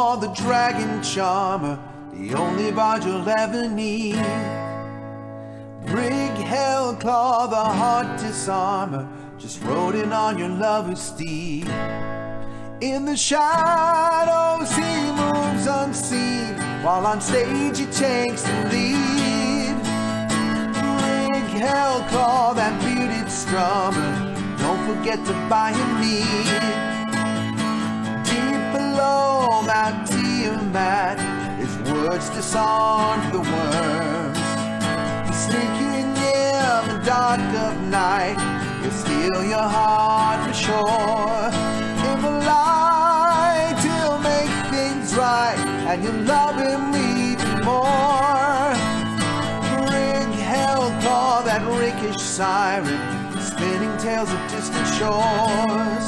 called the Dragon Charmer, the only bard you'll ever need. Brig Hellclaw, the heart disarmer, just rode in on your lover's steed. In the shadows he moves unseen, while on stage he takes the lead. Brig Hellclaw, that bearded strummer, don't forget to buy him mead. Deep below Mount Tiamat, his words disarm the worms. Sneaking in the dark of night, he'll steal your heart for sure. In the light, he'll make things right, and you'll love him even more. Brig Hellclaw, that rakish siren, spinning tales of distant shores.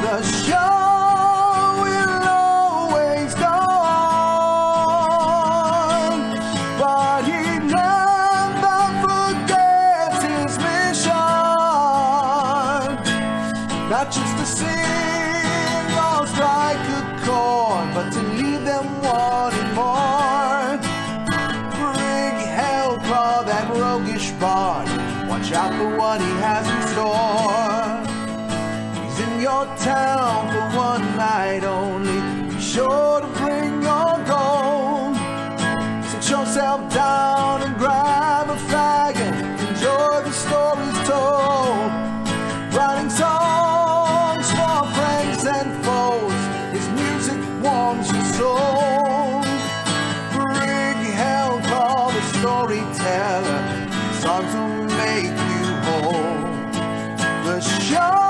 The show will always go on, but he never forgets his mission. Not just to sing or strike a chord, but to leave them wanting more. Brig Hellclaw, that roguish bard, watch out for what he has in store. He's in your town for one night only, be sure to bring your gold. Sit yourself down and grab a flagon, enjoy the stories told. Writing songs for friends and foes, his music warms your soul. Brig Hellclaw, the storyteller, songs will make you whole. The show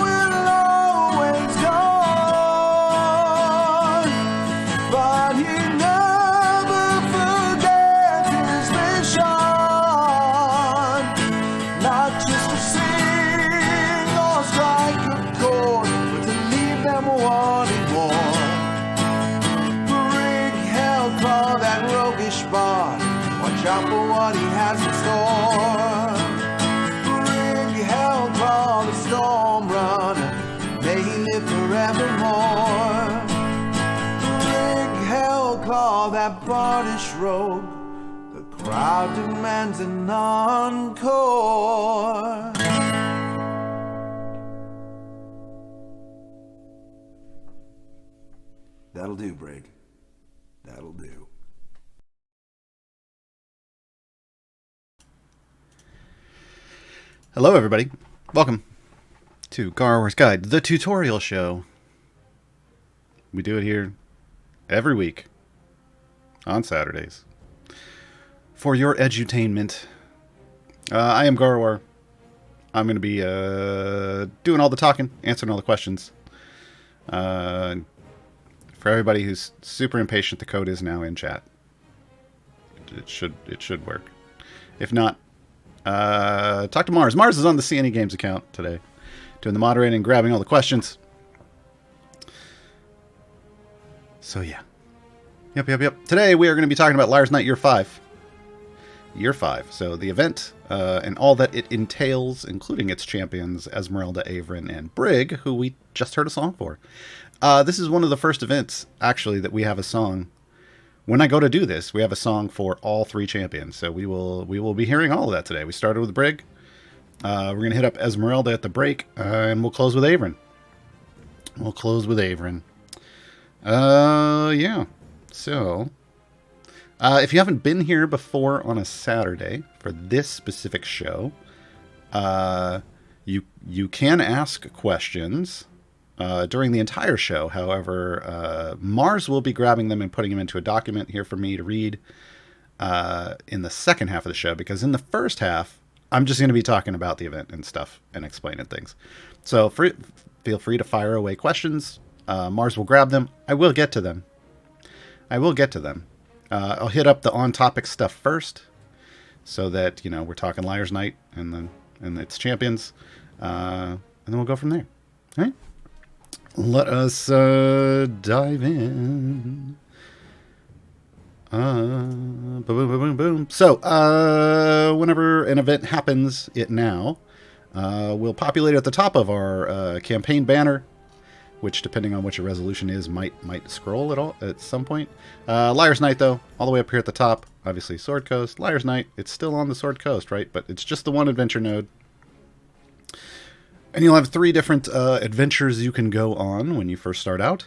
will always go on, but he never forgets his mission. Not just to sing or strike a chord, but to leave them wanting more. Brig Hellclaw, that roguish bard, watch out for what he has in store. Brig Hellclaw, the storm runner, may he live forevermore. Brig Hellclaw, that bardish rogue, the crowd demands an encore. That'll do, Brig. That'll do. Hello, everybody. Welcome to Gaarawarr's Guide, the tutorial show. We do it here every week on Saturdays for your edutainment. I am Gaarawarr. I'm going to be doing all the talking, answering all the questions. For everybody who's super impatient, the code is now in chat. It should work. If not, talk to Mars. Mars is on the CNE Games account today, doing the moderating and grabbing all the questions. So yeah. Yep. Today we are going to be talking about Liar's Night Year 5. Year 5. So the event and all that it entails, including its champions, Esmeralda, Averin, and Brig, who we just heard a song for. This is one of the first events, actually, that we have a song. When I go to do this, we have a song for all three champions. So we will be hearing all of that today. We started with Brig. We're going to hit up Esmeralda at the break, and we'll close with Averin. Yeah. So, if you haven't been here before on a Saturday for this specific show, you can ask questions during the entire show. However, Mars will be grabbing them and putting them into a document here for me to read in the second half of the show, because in the first half, I'm just going to be talking about the event and stuff and explaining things. So feel free to fire away questions. Mars will grab them. I will get to them. I'll hit up the on-topic stuff first, so that, you know, we're talking Liar's Night and its champions, and then we'll go from there. All right? Let us dive in. Boom. So, whenever an event happens, it now will populate at the top of our campaign banner. which, depending on what your resolution is, might scroll at some point. Liar's Night, though, all the way up here at the top, obviously Sword Coast. Liar's Night, it's still on the Sword Coast, right? But it's just the one adventure node. And you'll have 3 different adventures you can go on when you first start out.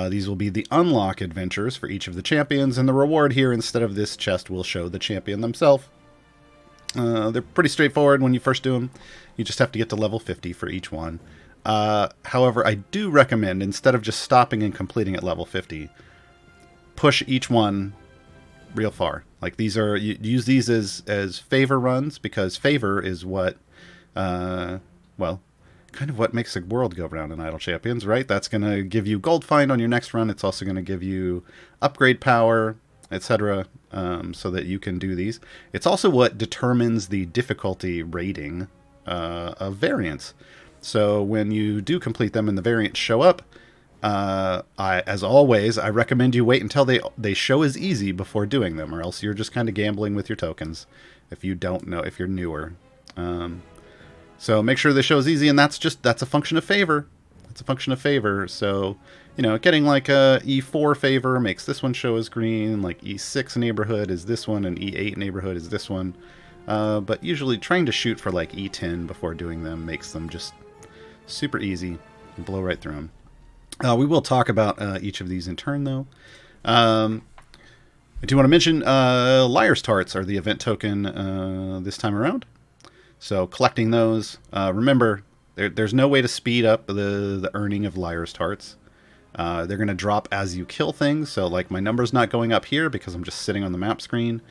These will be the unlock adventures for each of the champions, and the reward here, instead of this chest, will show the champion themselves. They're pretty straightforward when you first do them. You just have to get to level 50 for each one. However, I do recommend, instead of just stopping and completing at level 50, push each one real far. Like, these are, you use these as favor runs, because favor is what, well, kind of what makes the world go round in Idle Champions, right? That's going to give you gold find on your next run. It's also going to give you upgrade power, etc., so that you can do these. It's also what determines the difficulty rating of variants. So when you do complete them and the variants show up, as always, I recommend you wait until they show as easy before doing them, or else you're just kind of gambling with your tokens if you don't know, if you're newer. So make sure they show as easy, and that's a function of favor. It's a function of favor. So, you know, getting like a E4 favor makes this one show as green, like E6 neighborhood is this one, and E8 neighborhood is this one. But usually trying to shoot for like E10 before doing them makes them just super easy and blow right through them. We will talk about each of these in turn, though. I do want to mention Liar's Tarts are the event token this time around. So collecting those, remember, there's no way to speed up the earning of Liar's Tarts. They're going to drop as you kill things, so like my number's not going up here because I'm just sitting on the map screen.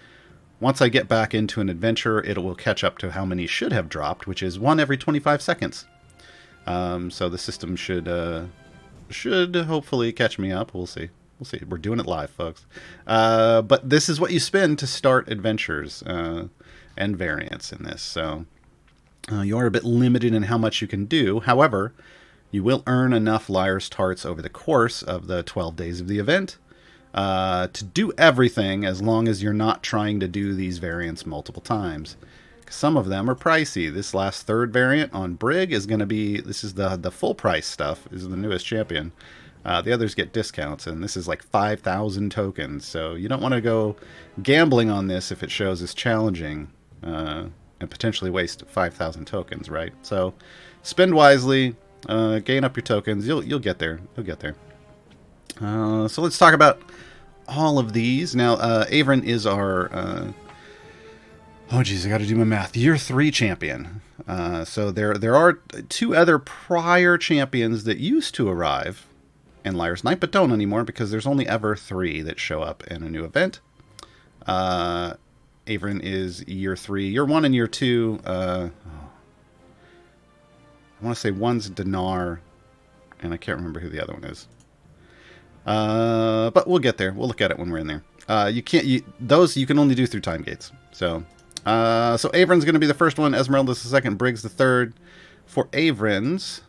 Once I get back into an adventure, it will catch up to how many should have dropped, which is 1 every 25 seconds. So the system should hopefully catch me up. We'll see. We'll see. We're doing it live, folks. But this is what you spend to start adventures and variants in this. So you are a bit limited in how much you can do. However, you will earn enough Liar's Tarts over the course of the 12 days of the event to do everything, as long as you're not trying to do these variants multiple times. Some of them are pricey. This last 3rd variant on Brig is going to be, this is the full price stuff, this is the newest champion. The others get discounts, and this is like 5,000 tokens, so you don't want to go gambling on this if it shows as challenging and potentially waste 5,000 tokens, right? So spend wisely, gain up your tokens, you'll get there, so let's talk about all of these. Now, Avren is our, oh geez, I gotta do my math, Year 3 champion. So there are 2 other prior champions that used to arrive in Liar's Night, but don't anymore, because there's only ever 3 that show up in a new event. Avren is Year 3. Year 1 and Year 2, I want to say one's Dinar, and I can't remember who the other one is. But we'll get there. We'll look at it when we're in there. Those you can only do through time gates. So Avren's going to be the first one. Esmeralda's the second. Briggs the third. For Avren's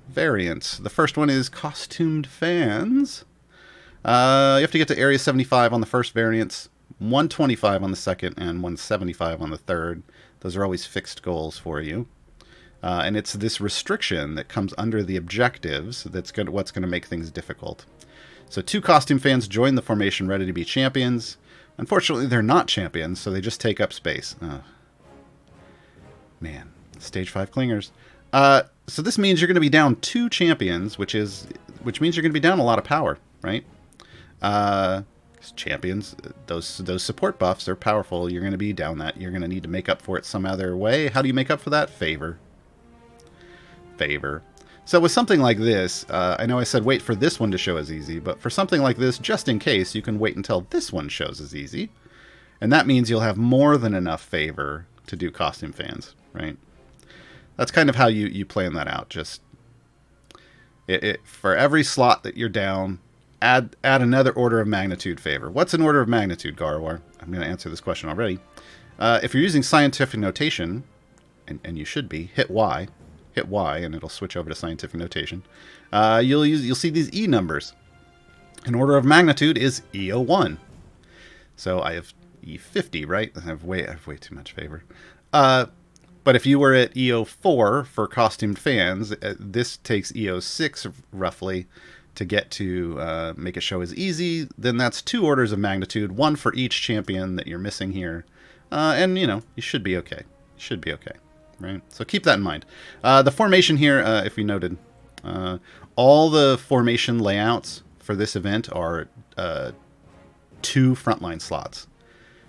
variants, the first one is Costumed Fans. You have to get to Area 75 on the first variants, 125 on the second, and 175 on the third. Those are always fixed goals for you. And it's this restriction that comes under the objectives that's what's going to make things difficult. So 2 costume fans join the formation ready to be champions. Unfortunately, they're not champions, so they just take up space. Man, Stage 5 clingers. So this means you're going to be down 2 champions, which means you're going to be down a lot of power, right? Champions, those support buffs, they're powerful. You're going to be down that. You're going to need to make up for it some other way. How do you make up for that? Favor. So with something like this, I know I said wait for this one to show as easy, but for something like this, just in case, you can wait until this one shows as easy. And that means you'll have more than enough favor to do costume fans, right? That's kind of how you plan that out. Just for every slot that you're down, add another order of magnitude favor. What's an order of magnitude, Gaarawarr? I'm going to answer this question already. If you're using scientific notation, and you should be, hit Y, and it'll switch over to scientific notation. You'll see these E numbers. An order of magnitude is E01. So I have E50, right? I have way too much favor. But if you were at EO4 for costumed fans, this takes EO6 roughly to get to make it show as easy. Then that's 2 orders of magnitude, 1 for each champion that you're missing here. And, you should be okay. You should be okay, right? So keep that in mind. The formation here, if you noted, all the formation layouts for this event are 2 frontline slots.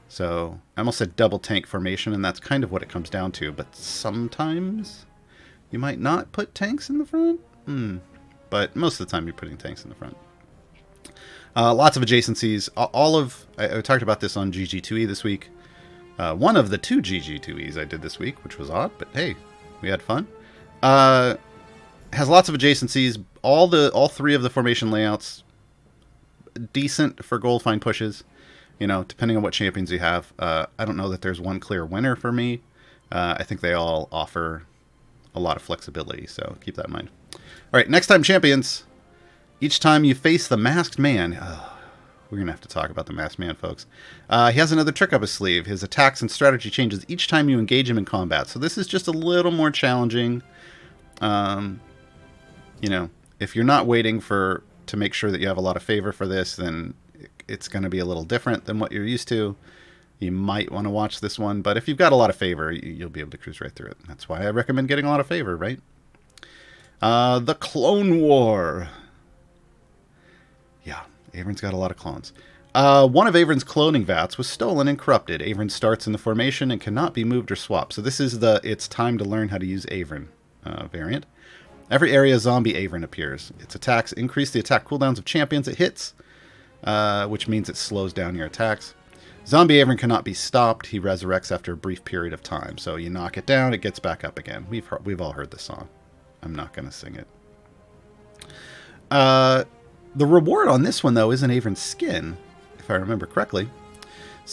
So I almost said double tank formation, and that's kind of what it comes down to. But sometimes you might not put tanks in the front. But most of the time you're putting tanks in the front. Lots of adjacencies. I talked about this on GG2E this week. One of the 2 GG2Es I did this week, which was odd, but hey, we had fun. Has lots of adjacencies. All 3 of the formation layouts decent for gold find pushes. Depending on what champions you have. I don't know that there's one clear winner for me. I think they all offer a lot of flexibility, so keep that in mind. All right, next time champions. Each time you face the Masked Man. We're going to have to talk about the Masked Man, folks. He has another trick up his sleeve. His attacks and strategy changes each time you engage him in combat. So this is just a little more challenging. If you're not waiting to make sure that you have a lot of favor for this, then it's going to be a little different than what you're used to. You might want to watch this one, but if you've got a lot of favor, you'll be able to cruise right through it. That's why I recommend getting a lot of favor, right? The Clone War. Yeah, Avern's got a lot of clones. One of Avern's cloning vats was stolen and corrupted. Avern starts in the formation and cannot be moved or swapped. So this is the It's Time to Learn How to Use Avern variant. Every area zombie Avern appears. Its attacks increase the attack cooldowns of champions it hits, which means it slows down your attacks. Zombie Avern cannot be stopped. He resurrects after a brief period of time. So you knock it down, it gets back up again. We've all heard this song. I'm not going to sing it. The reward on this one, though, is an Avern skin, if I remember correctly.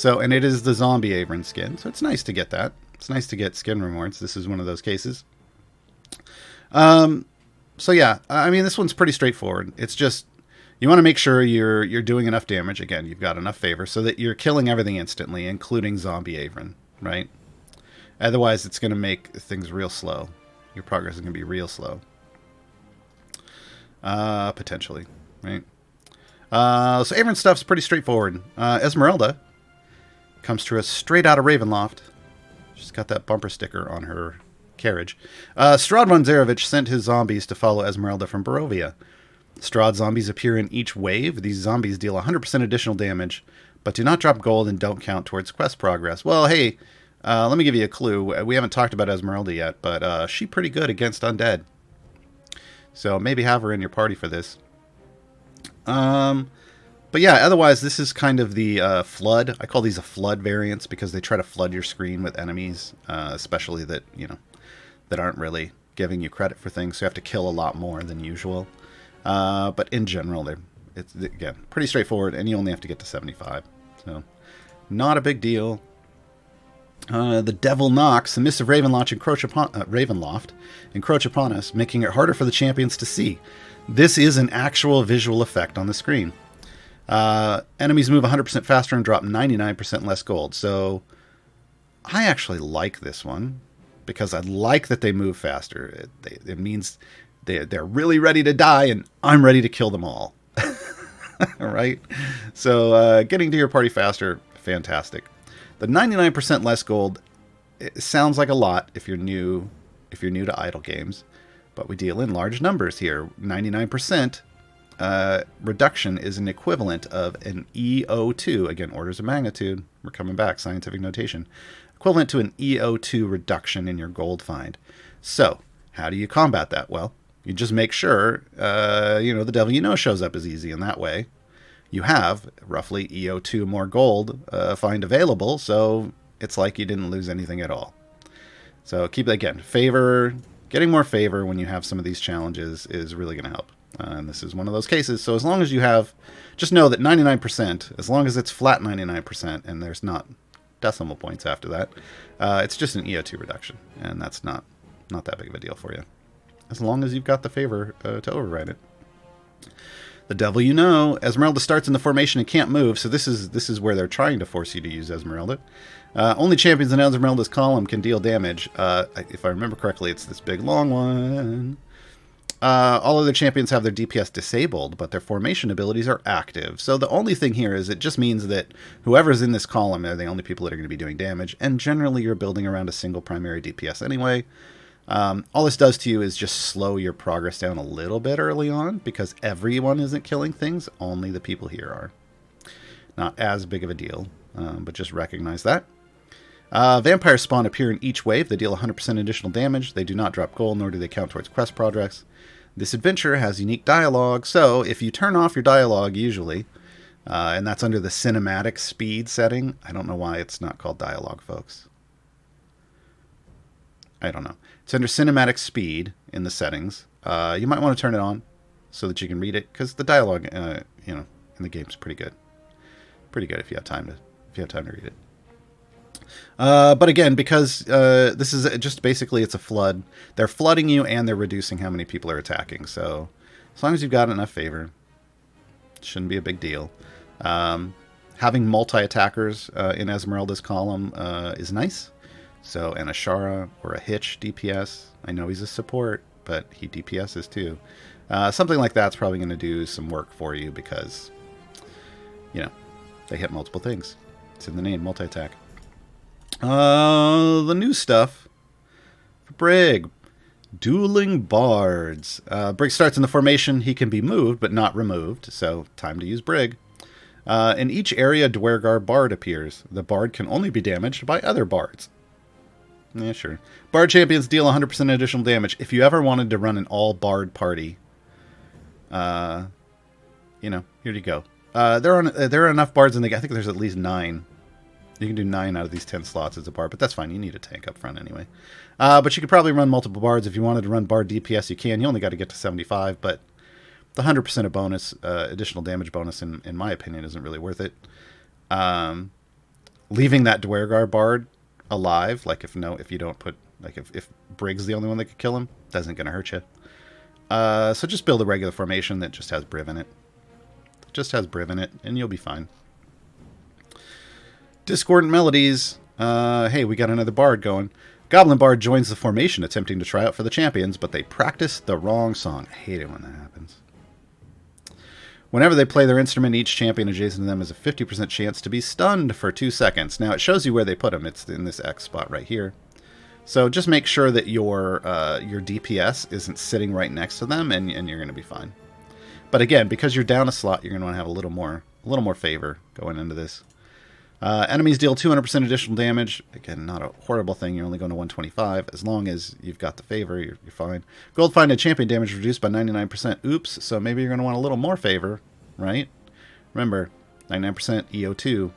And it is the zombie Avern skin, so it's nice to get that. It's nice to get skin rewards. This is one of those cases. So yeah, I mean, this one's pretty straightforward. It's just, you want to make sure you're doing enough damage. Again, you've got enough favor so that you're killing everything instantly, including zombie Avern, right? Otherwise, it's going to make things real slow. Your progress is going to be real slow. Potentially, right? So Avern stuff's pretty straightforward. Esmeralda comes to us straight out of Ravenloft. She's got that bumper sticker on her carriage. Strahd von Zarovich sent his zombies to follow Esmeralda from Barovia. Strahd zombies appear in each wave. These zombies deal 100% additional damage, but do not drop gold and don't count towards quest progress. Well, hey, let me give you a clue. We haven't talked about Esmeralda yet, but she's pretty good against undead. So maybe have her in your party for this. But yeah, otherwise, this is kind of the flood. I call these a flood variants because they try to flood your screen with enemies, especially that, that aren't really giving you credit for things. So you have to kill a lot more than usual. But in general, it's, again, pretty straightforward, and you only have to get to 75. So not a big deal. The Devil Knock, submissive Ravenloft encroach upon us, making it harder for the champions to see. This is an actual visual effect on the screen. Enemies move 100% faster and drop 99% less gold. So I actually like this one because I like that they move faster. It means they're really ready to die, and I'm ready to kill them all. All right. So getting to your party faster, fantastic. The 99% less gold, it sounds like a lot if you're new to idle games, but we deal in large numbers here. 99% reduction is an equivalent of an EO2, again, orders of magnitude. We're coming back, scientific notation. Equivalent to an EO2 reduction in your gold find. So, how do you combat that? Well, you just make sure, the devil you know shows up as easy, and that way you have roughly EO2 more gold find available, so it's like you didn't lose anything at all. So keep, again, favor, getting more favor when you have some of these challenges is really going to help. And this is one of those cases. So as long as you have, just know that 99%, as long as it's flat 99% and there's not decimal points after that, it's just an EO2 reduction. And that's not that big of a deal for you, as long as you've got the favor to override it. The devil you know. Esmeralda starts in the formation and can't move, so this is where they're trying to force you to use Esmeralda. Only champions in Esmeralda's column can deal damage. If I remember correctly, it's this big long one. All other champions have their DPS disabled, but their formation abilities are active. So the only thing here is it just means that whoever's in this column are the only people that are going to be doing damage, and generally you're building around a single primary DPS anyway. All this does to you is just slow your progress down a little bit early on, because everyone isn't killing things, only the people here are. Not as big of a deal, but just recognize that. Vampire spawn appear in each wave. They deal 100% additional damage. They do not drop gold, nor do they count towards quest progress. This adventure has unique dialogue, so if you turn off your dialogue usually, and that's under the cinematic speed setting. I don't know why it's not called dialogue, folks. I don't know. It's under cinematic speed in the settings. You might want to turn it on so that you can read it, because the dialogue, in the game's pretty good. Pretty good if you have time to read it. But again, because this is just basically it's a flood. They're flooding you and they're reducing how many people are attacking. So as long as you've got enough favor, it shouldn't be a big deal. Having multi-attackers in Esmeralda's column is nice. So an Ashara or a Hitch DPS. I know he's a support, but he DPSs too. Something like that's probably going to do some work for you because, they hit multiple things. It's in the name, multi-attack. The new stuff for Brig. Dueling Bards. Brig starts in the formation. He can be moved, but not removed, so time to use Brig. In each area, Gaarawarr Bard appears. The Bard can only be damaged by other Bards. Yeah, sure. Bard champions deal 100% additional damage. If you ever wanted to run an all-Bard party, here you go. There are enough Bards in the game. I think there's at least 9. You can do 9 out of these 10 slots as a Bard, but that's fine. You need a tank up front anyway. But you could probably run multiple Bards. If you wanted to run Bard DPS, you can. You only got to get to 75, but the 100% of bonus, additional damage bonus, in my opinion, isn't really worth it. Leaving that Gaarawarr Bard alive, if you don't put, if Brig's the only one that could kill him, isn't going to hurt you. So just build a regular formation that just has Briv in it. And you'll be fine. Discordant Melodies. Hey, we got another Bard going. Goblin Bard joins the formation attempting to try out for the champions, but they practice the wrong song. I hate it when that happens. Whenever they play their instrument, each champion adjacent to them has a 50% chance to be stunned for 2 seconds. Now, it shows you where they put them. It's in this X spot right here. So just make sure that your DPS isn't sitting right next to them, and you're going to be fine. But again, because you're down a slot, you're going to want to have a little more favor going into this. Enemies deal 200% additional damage. Again, not a horrible thing. You're only going to 125. As long as you've got the favor, you're fine. Gold Finded champion damage reduced by 99%. Oops, so maybe you're going to want a little more favor, right? Remember, 99% EO2.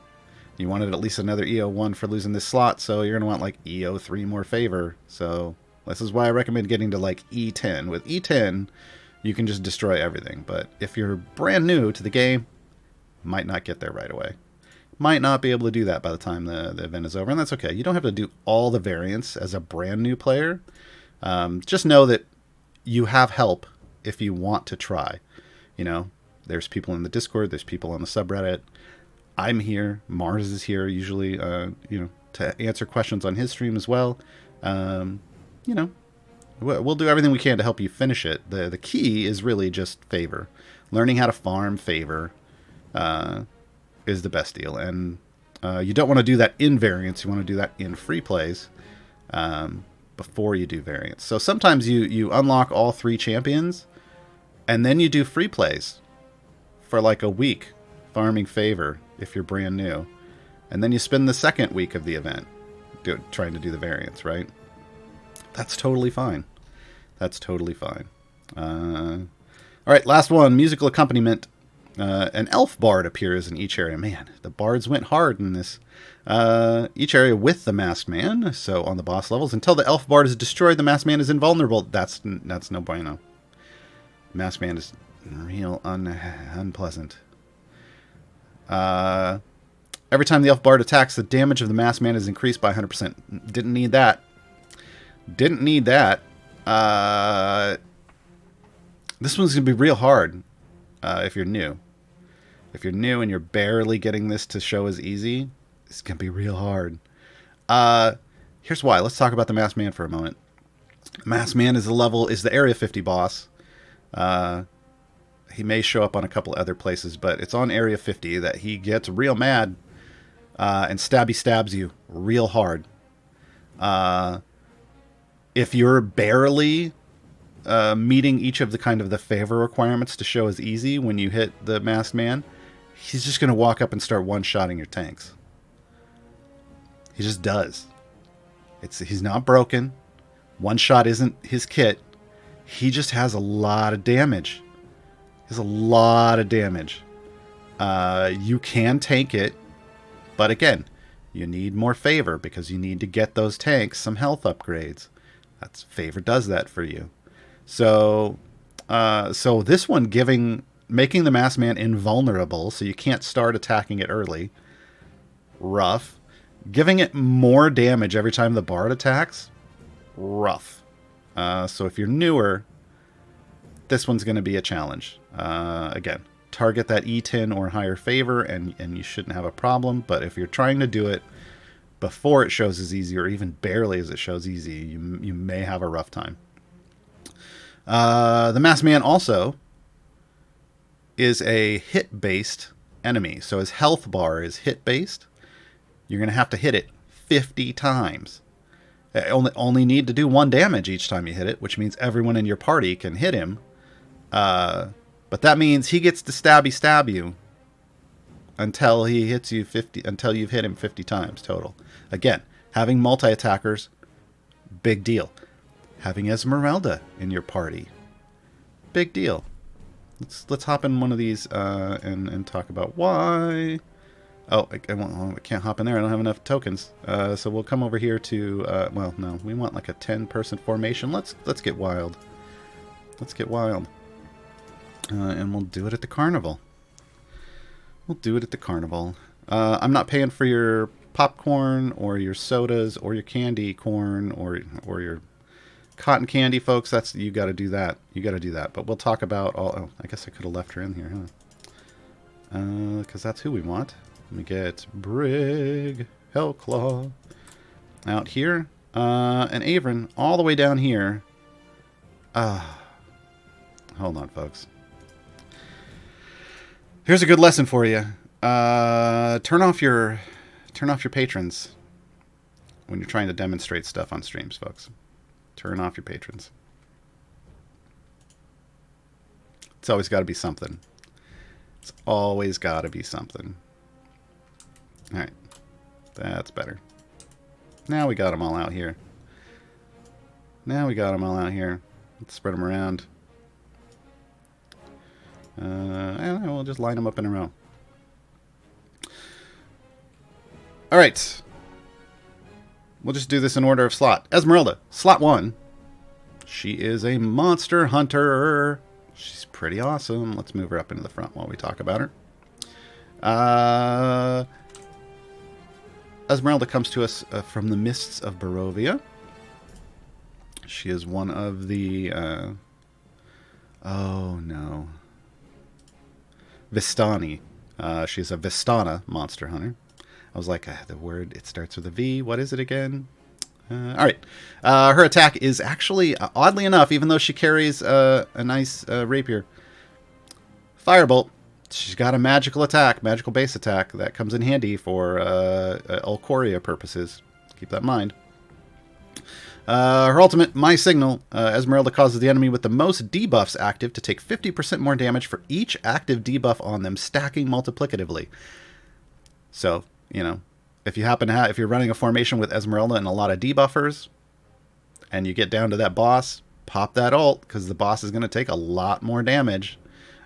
You wanted at least another EO1 for losing this slot, so you're going to want EO3 more favor. So this is why I recommend getting to E10. With E10, you can just destroy everything. But if you're brand new to the game, might not get there right away. Might not be able to do that by the time the event is over, and that's okay. You don't have to do all the variants as a brand new player. Just know that you have help if you want to try. There's people in the Discord, there's people on the subreddit. I'm here. Mars is here usually, to answer questions on his stream as well. We'll do everything we can to help you finish it. The key is really just favor. Learning how to farm favor is the best deal. And you don't want to do that in variants. You want to do that in free plays before you do variants. So sometimes you unlock all 3 champions and then you do free plays for a week farming favor if you're brand new. And then you spend the second week of the event trying to do the variants, right? That's totally fine. All right, last one. Musical accompaniment. An elf bard appears in each area. Man, the bards went hard in this. Each area with the masked man. So on the boss levels, until the elf bard is destroyed, the masked man is invulnerable. That's no bueno. Masked man is real unpleasant. Every time the elf bard attacks, the damage of the masked man is increased by 100%. Didn't need that. This one's gonna be real hard. if you're new. If you're new and you're barely getting this to show as easy, it's going to be real hard. Here's why. Let's talk about the Masked Man for a moment. Masked Man is the Area 50 boss. He may show up on a couple other places, but it's on Area 50 that he gets real mad and stabs you real hard. If you're barely meeting each of the favor requirements to show as easy when you hit the Masked Man, he's just going to walk up and start one-shotting your tanks. He just does. He's not broken. One shot isn't his kit. He just has a lot of damage. You can tank it, but again, you need more favor because you need to get those tanks some health upgrades. Favor does that for you. So this one making the Masked Man invulnerable, so you can't start attacking it early. Rough. Giving it more damage every time the Bard attacks. Rough. So if you're newer, this one's going to be a challenge. Again, target that E10 or higher favor, and you shouldn't have a problem. But if you're trying to do it before it shows as easy, or even barely as it shows easy, you may have a rough time. The Masked Man also is a hit-based enemy. So his health bar is hit-based. You're going to have to hit it 50 times. Only need to do 1 damage each time you hit it, which means everyone in your party can hit him. But that means he gets to stab you until he hits you 50, until you've hit him 50 times total. Again, having multi-attackers, big deal. Having Esmeralda in your party, big deal. Let's hop in one of these and talk about why. Oh, I can't hop in there. I don't have enough tokens. So we'll come over here to well, no, we want like a 10-person formation. Let's get wild. Let's get wild. And we'll do it at the carnival. I'm not paying for your popcorn or your sodas or your candy corn or your cotton candy, folks. You got to do that. But we'll talk about all. Oh, I guess I could have left her in here, huh? Because that's who we want. Let me get Brig Hellclaw out here, and Avron all the way down here. Hold on, folks. Here's a good lesson for you. Turn off your patrons when you're trying to demonstrate stuff on streams, folks. Turn off your patrons. It's always got to be something. All right. That's better. Now we got them all out here. Let's spread them around. I don't know, we'll just line them up in a row. All right. We'll just do this in order of slot. Esmeralda, slot 1. She is a monster hunter. She's pretty awesome. Let's move her up into the front while we talk about her. Esmeralda comes to us from the mists of Barovia. She is one of the... oh, no. Vistani. She's a Vistana monster hunter. I was like, the word, it starts with a V. What is it again? All right. Her attack is actually, oddly enough, even though she carries a nice rapier, Firebolt. She's got a magical base attack that comes in handy for Ulcoria purposes. Keep that in mind. Her ultimate, My Signal. Esmeralda causes the enemy with the most debuffs active to take 50% more damage for each active debuff on them, stacking multiplicatively. So, if you happen to if you're running a formation with Esmeralda and a lot of debuffers, and you get down to that boss, pop that ult, because the boss is going to take a lot more damage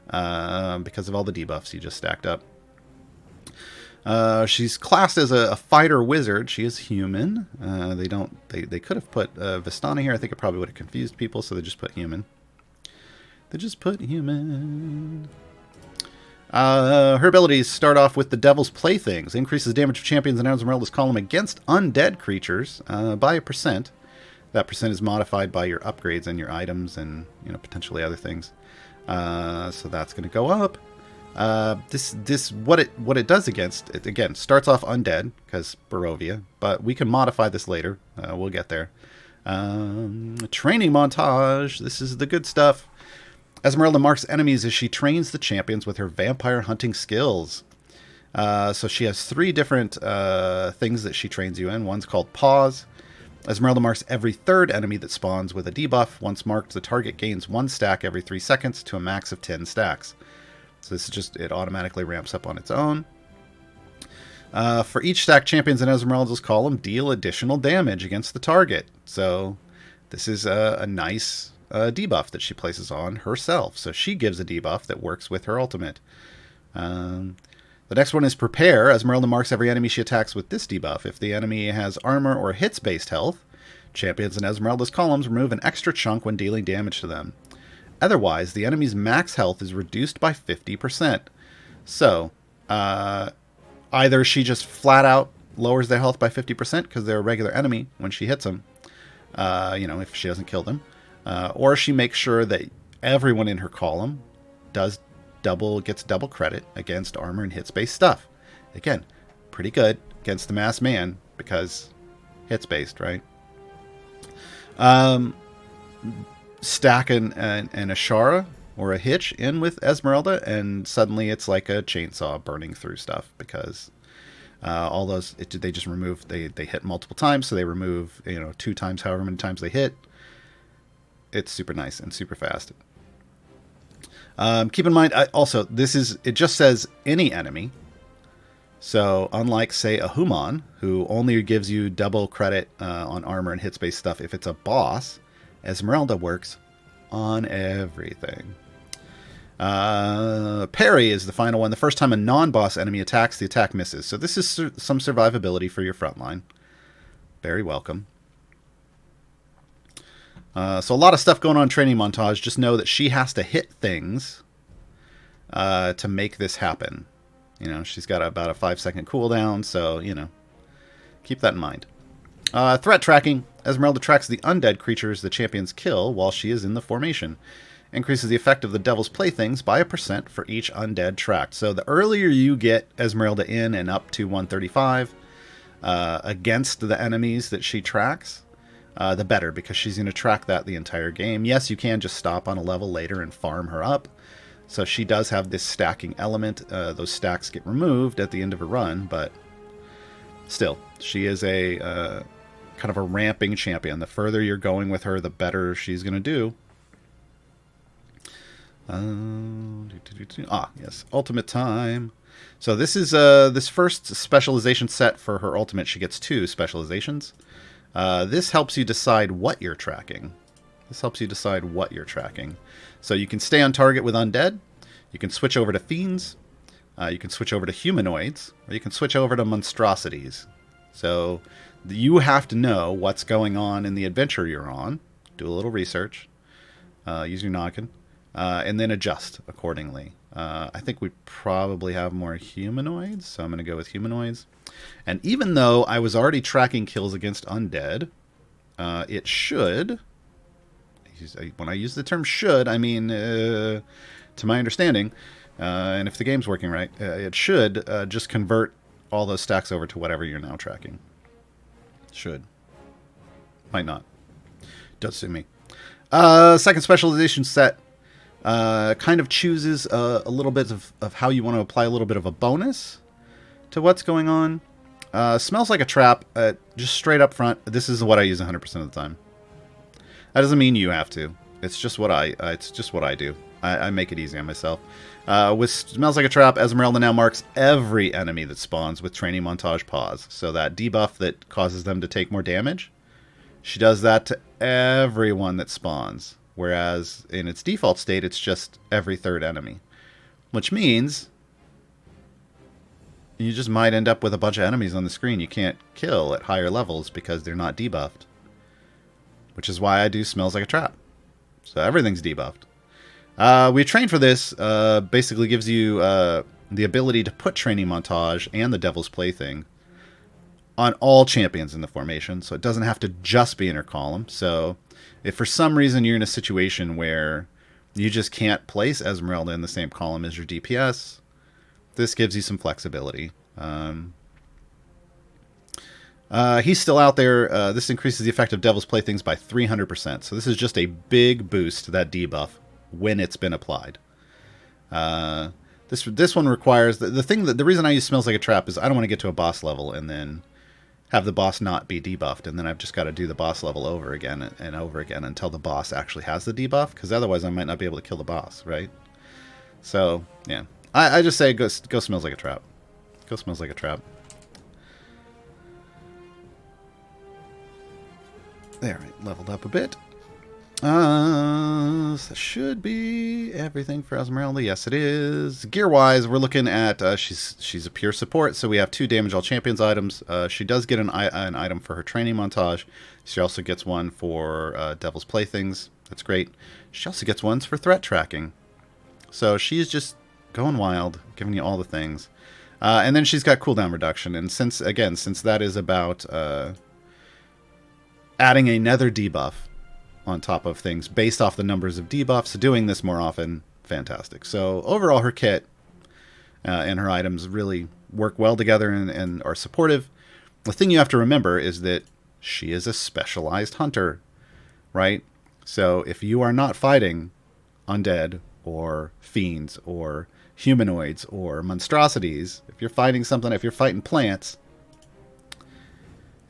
because of all the debuffs you just stacked up. She's classed as a fighter wizard. She is human. They could have put Vistana here. I think it probably would have confused people, so they just put human. Her abilities start off with the Devil's Playthings. Increases damage of champions in Esmeralda's column against undead creatures by 1%. That percent is modified by your upgrades and your items and potentially other things. So that's going to go up. What it does against it, again, starts off undead because Barovia, but we can modify this later. We'll get there. Training montage. This is the good stuff. Esmeralda marks enemies as she trains the champions with her vampire hunting skills. So she has 3 different things that she trains you in. One's called Pause. Esmeralda marks every 3rd enemy that spawns with a debuff. Once marked, the target gains 1 stack every 3 seconds to a max of 10 stacks. So this is just, it automatically ramps up on its own. For each stack, champions in Esmeralda's column deal additional damage against the target. So this is a nice debuff that she places on herself. So she gives a debuff that works with her ultimate. The next one is Prepare. Esmeralda marks every enemy she attacks with this debuff. If the enemy has armor or hits-based health, champions in Esmeralda's columns remove an extra chunk when dealing damage to them. Otherwise, the enemy's max health is reduced by 50%. So, either she just flat out lowers their health by 50% because they're a regular enemy when she hits them, if she doesn't kill them, or she makes sure that everyone in her column gets double credit against armor and hits-based stuff. Again, pretty good against the mass man because hits-based, right? Stack an Ashara or a Hitch in with Esmeralda, and suddenly it's like a chainsaw burning through stuff because all those they just remove they hit multiple times, so they remove 2 times however many times they hit. It's super nice and super fast. Keep in mind, also, it just says any enemy. So, unlike, say, a Human, who only gives you double credit on armor and hits-based stuff if it's a boss, Esmeralda works on everything. Parry is the final one. The first time a non-boss enemy attacks, the attack misses. So this is some survivability for your frontline. Very welcome. So a lot of stuff going on in Training Montage. Just know that she has to hit things to make this happen. She's got about a 5-second cooldown, so, keep that in mind. Threat tracking. Esmeralda tracks the undead creatures the champions kill while she is in the formation. Increases the effect of the Devil's Playthings by 1% for each undead tracked. So the earlier you get Esmeralda in and up to 135 against the enemies that she tracks, the better, because she's going to track that the entire game. Yes, you can just stop on a level later and farm her up. So she does have this stacking element. Those stacks get removed at the end of a run, but still, she is a kind of a ramping champion. The further you're going with her, the better she's going to do. Yes, ultimate time. So this is this first specialization set for her ultimate. She gets 2 specializations. This helps you decide what you're tracking. So you can stay on target with undead. You can switch over to fiends. You can switch over to humanoids, or you can switch over to monstrosities. So you have to know what's going on in the adventure you're on. Do a little research. Use your noggin. And then adjust accordingly. I think we probably have more humanoids, so I'm going to go with humanoids. And even though I was already tracking kills against undead, it should... When I use the term should, I mean, to my understanding, and if the game's working right, it should just convert all those stacks over to whatever you're now tracking. Should. Might not. Does suit me. Second specialization set kind of chooses a little bit of how you want to apply a little bit of a bonus to what's going on. Smells like a trap. Just straight up front, this is what I use 100% of the time. That doesn't mean you have to. It's just what I do. I make it easy on myself. With Smells Like a Trap, Esmeralda now marks every enemy that spawns with Training Montage Pause. So that debuff that causes them to take more damage, she does that to everyone that spawns. Whereas in its default state, it's just every 3rd enemy. Which means you just might end up with a bunch of enemies on the screen you can't kill at higher levels because they're not debuffed. Which is why I do Smells Like a Trap. So everything's debuffed. We trained for this. Basically gives you the ability to put Training Montage and the Devil's Plaything on all champions in the formation. So it doesn't have to just be in her column. So if for some reason you're in a situation where You just can't place Esmeralda in the same column as your DPS. This gives you some flexibility. He's still out there. This increases the effect of Devil's Playthings by 300%. So this is just a big boost to that debuff when it's been applied. This one requires the reason I use Smells Like a Trap is I don't want to get to a boss level and then have the boss not be debuffed, and then I've just got to do the boss level over again and over again until the boss actually has the debuff, because otherwise I might not be able to kill the boss, right? So yeah, I just say go Smells Like a Trap. Go Smells Like a Trap. There, right, leveled up a bit. So that should be everything for Esmeralda. Yes, it is. Gear-wise, we're looking at she's a pure support, so we have 2 damage all champions items. She does get an item for her training montage. She also gets one for Devil's Playthings. That's great. She also gets ones for threat tracking. So she's just going wild, giving you all the things. And then she's got cooldown reduction. And since that is about adding another debuff on top of things based off the numbers of debuffs, doing this more often, fantastic. So overall, her kit and her items really work well together and are supportive. The thing you have to remember is that she is a specialized hunter, right? So if you are not fighting undead or fiends or humanoids or monstrosities, if you're fighting plants,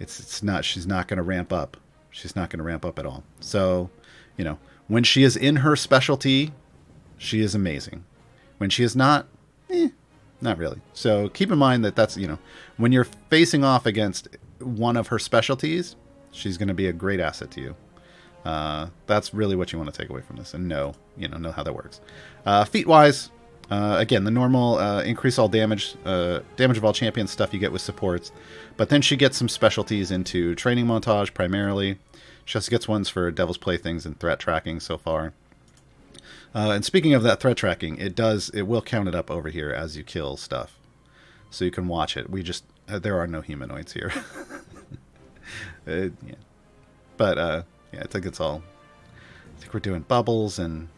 she's not going to ramp up. She's not going to ramp up at all. So, when she is in her specialty, she is amazing. When she is not, not really. So keep in mind that's, when you're facing off against one of her specialties, she's going to be a great asset to you. That's really what you want to take away from this, and know how that works. Feat-wise, again, the normal increase all damage of all champions stuff you get with supports, but then she gets some specialties into training montage primarily. She also gets ones for Devil's Playthings and threat tracking so far. And speaking of that threat tracking, it will count it up over here as you kill stuff, so you can watch it. There are no humanoids here. Yeah. But I think it's all. I think we're doing bubbles and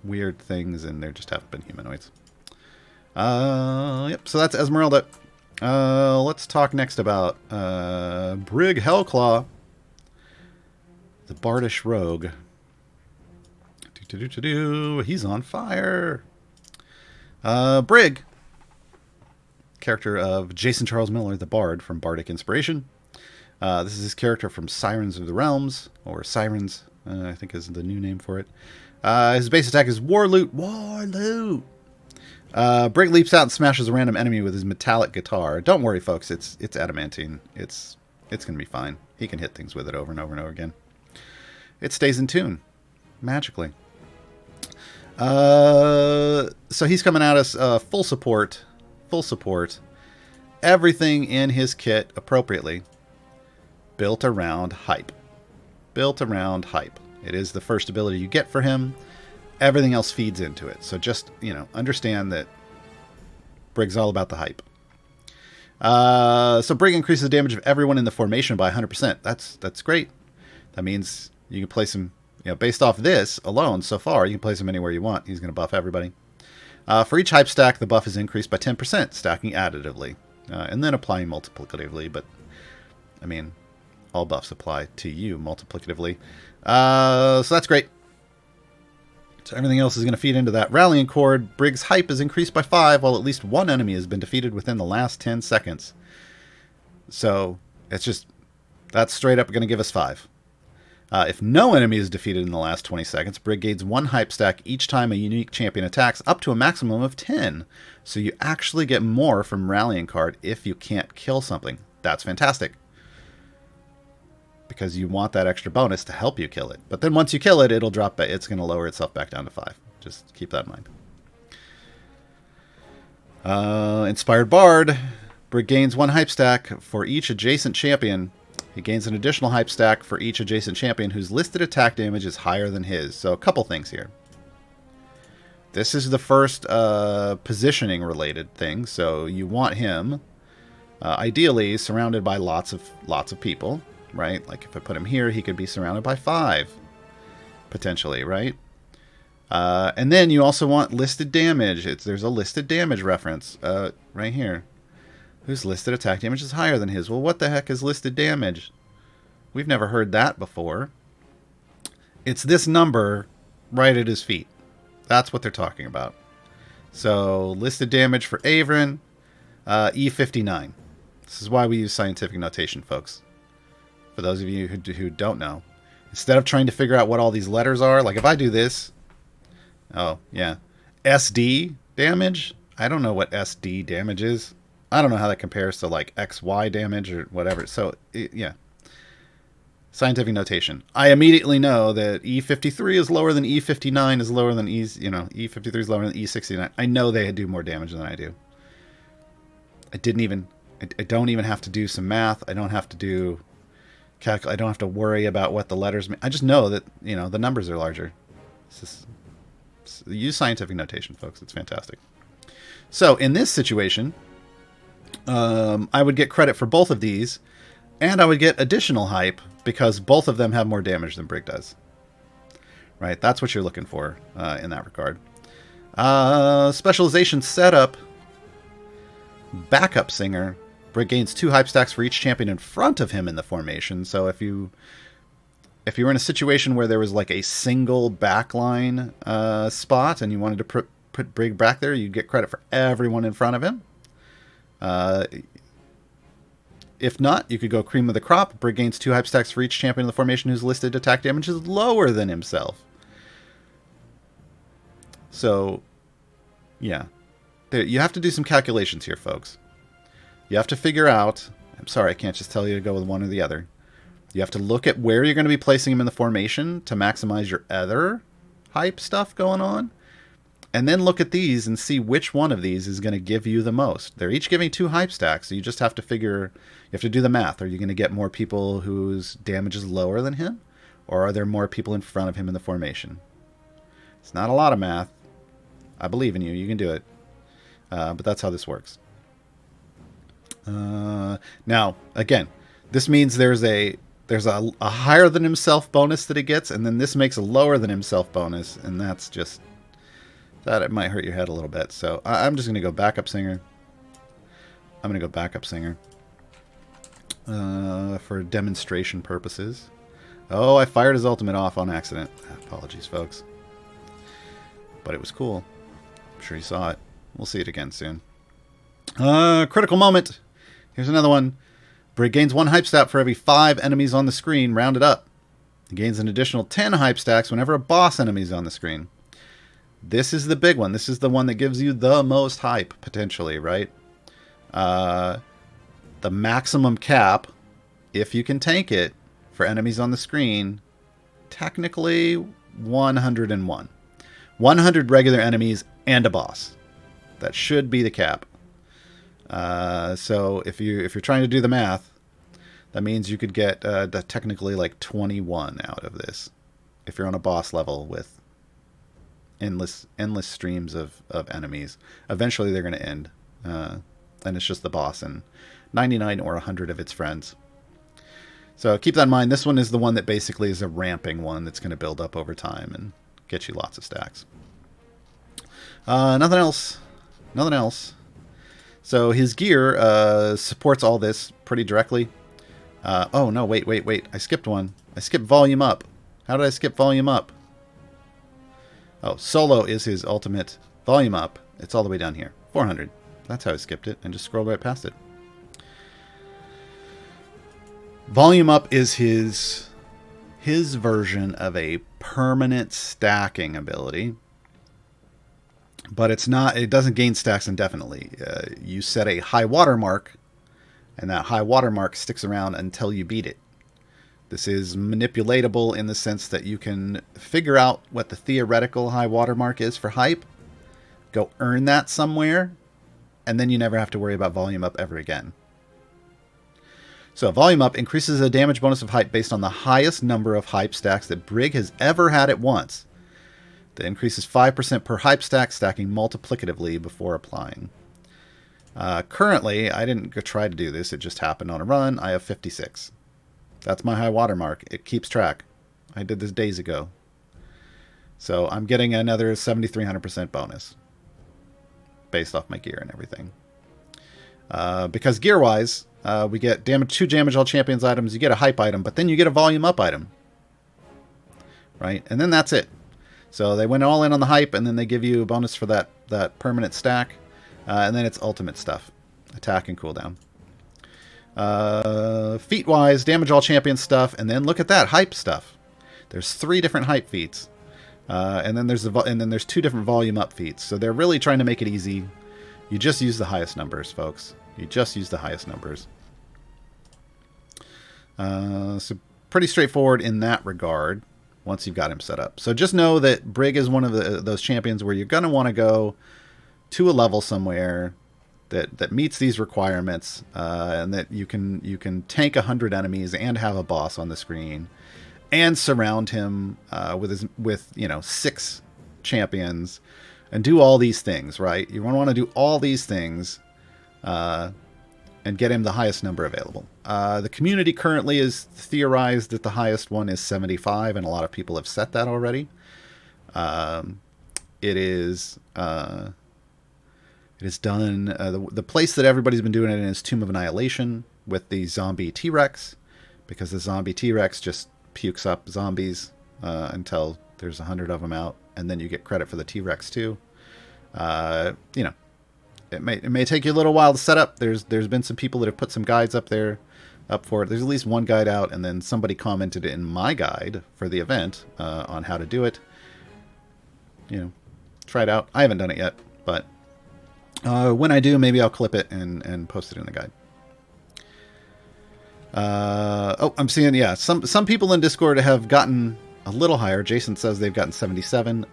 weird things, and there just haven't been humanoids. Yep. So that's Esmeralda. Let's talk next about Brig Hellclaw, the Bardish Rogue. He's on fire. Brig, character of Jason Charles Miller, the Bard from Bardic Inspiration. This is his character from Sirens of the Realms, or Sirens, I think is the new name for it. His base attack is War Loot. Brig leaps out and smashes a random enemy with his metallic guitar. Don't worry, folks. It's adamantine. It's going to be fine. He can hit things with it over and over and over again. It stays in tune magically. So he's coming at us full support. Everything in his kit appropriately built around hype. It is the first ability you get for him. Everything else feeds into it. So just, understand that Brig's all about the hype. So Brig increases the damage of everyone in the formation by 100%. That's great. That means you can place him, based off this alone so far, you can place him anywhere you want. He's going to buff everybody. For each hype stack, the buff is increased by 10%, stacking additively, and then applying multiplicatively. But, all buffs apply to you multiplicatively. So that's great. So everything else is going to feed into that. Rallying Chord, Brig's hype is increased by 5, while at least one enemy has been defeated within the last 10 seconds. So that's straight up going to give us 5. If no enemy is defeated in the last 20 seconds, Brig gains 1 hype stack each time a unique champion attacks, up to a maximum of 10. So you actually get more from Rallying Card if you can't kill something. That's fantastic, because you want that extra bonus to help you kill it. But then once you kill it, it'll drop back. It's going to lower itself back down to 5. Just keep that in mind. Inspired Bard. Brig gains 1 hype stack for each adjacent champion. He gains an additional hype stack for each adjacent champion whose listed attack damage is higher than his. So a couple things here. This is the first positioning related thing. So you want him ideally surrounded by lots of people. Right? Like if I put him here, he could be surrounded by 5, potentially, right? And then you also want listed damage. There's a listed damage reference right here. Whose listed attack damage is higher than his? Well, what the heck is listed damage? We've never heard that before. It's this number right at his feet. That's what they're talking about. So, listed damage for Averin, E59. This is why we use scientific notation, folks. For those of you who don't know. Instead of trying to figure out what all these letters are, like if I do this... Oh, yeah. SD damage? I don't know what SD damage is. I don't know how that compares to like XY damage or whatever. So, yeah. Scientific notation. I immediately know that E53 is lower than E59 is lower than E53 is lower than E69. I know they do more damage than I do. I don't even have to do some math. I don't have to do I don't have to worry about what the letters mean. I just know that, the numbers are larger. Use scientific notation, folks. It's fantastic. So, in this situation, I would get credit for both of these, and I would get additional hype because both of them have more damage than Brig does. Right? That's what you're looking for in that regard. Specialization setup. Backup singer. Brig gains 2 hype stacks for each champion in front of him in the formation. So if you were in a situation where there was like a single backline spot and you wanted to put Brig back there, you'd get credit for everyone in front of him. If not, you could go cream of the crop. Brig gains 2 hype stacks for each champion in the formation whose listed attack damage is lower than himself. So, yeah. You have to do some calculations here, folks. You have to figure out... I'm sorry, I can't just tell you to go with one or the other. You have to look at where you're going to be placing him in the formation to maximize your other hype stuff going on. And then look at these and see which one of these is going to give you the most. They're each giving 2 hype stacks, so you just have to figure... You have to do the math. Are you going to get more people whose damage is lower than him? Or are there more people in front of him in the formation? It's not a lot of math. I believe in you. You can do it. But that's how this works. Now, again, this means there's a higher than himself bonus that he gets, and then this makes a lower than himself bonus, and that's just... That it might hurt your head a little bit. So I'm just going to go backup singer. I'm going to go backup singer. For demonstration purposes. Oh, I fired his ultimate off on accident. Apologies, folks. But it was cool. I'm sure you saw it. We'll see it again soon. Critical moment. Here's another one. Brig gains 1 hype stat for every 5 enemies on the screen, rounded up. He gains an additional 10 hype stacks whenever a boss enemy is on the screen. This is the big one. This is the one that gives you the most hype, potentially, right? The maximum cap, if you can tank it, for enemies on the screen, technically 101. 100 regular enemies and a boss. That should be the cap. So if you're trying to do the math, that means you could get technically like 21 out of this. If you're on a boss level with endless streams of enemies. Eventually they're going to end. And it's just the boss and 99 or 100 of its friends. So keep that in mind. This one is the one that basically is a ramping one that's going to build up over time and get you lots of stacks. Nothing else. Nothing else. So his gear supports all this pretty directly. Oh, no, wait. I skipped one. I skipped volume up. How did I skip volume up? Oh, solo is his ultimate. Volume up. It's all the way down here. 400. That's how I skipped it and just scrolled right past it. Volume up is his version of a permanent stacking ability. But it's not. It doesn't gain stacks indefinitely. You set a high water mark, and that high water mark sticks around until you beat it. This is manipulatable in the sense that you can figure out what the theoretical high water mark is for hype, go earn that somewhere, and then you never have to worry about volume up ever again. So volume up increases the damage bonus of hype based on the highest number of hype stacks that Brig has ever had at once. The increase is 5% per hype stack, stacking multiplicatively before applying. Currently, I didn't try to do this. It just happened on a run. I have 56. That's my high water mark. It keeps track. I did this days ago. So I'm getting another 7,300% bonus based off my gear and everything. Because gear-wise, we get 2 damage all champions items, you get a hype item, but then you get a volume up item. Right? And then that's it. So they went all in on the hype, and then they give you a bonus for that permanent stack. And then it's ultimate stuff. Attack and cooldown. Feat-wise, damage all champion stuff, and then look at that, hype stuff. There's 3 different hype feats. And then there's 2 different volume up feats. So they're really trying to make it easy. You just use the highest numbers, folks. You just use the highest numbers. So pretty straightforward in that regard once you've got him set up. So just know that Brig is one of those champions where you're going to want to go to a level somewhere that meets these requirements, and that you can tank 100 enemies and have a boss on the screen and surround him with 6 champions and do all these things, right? You want to do all these things and get him the highest number available. The community currently is theorized that the highest one is 75, and a lot of people have set that already. It is done. The place that everybody's been doing it in is Tomb of Annihilation with the zombie T-Rex, because the zombie T-Rex just pukes up zombies until there's 100 of them out, and then you get credit for the T-Rex too. It may take you a little while to set up. There's been some people that have put some guides up for it. There's at least one guide out, and then somebody commented in my guide for the event on how to do it. Try it out. I haven't done it yet, but when I do, maybe I'll clip it and post it in the guide. I'm seeing, some people in Discord have gotten a little higher. Jason says they've gotten 77.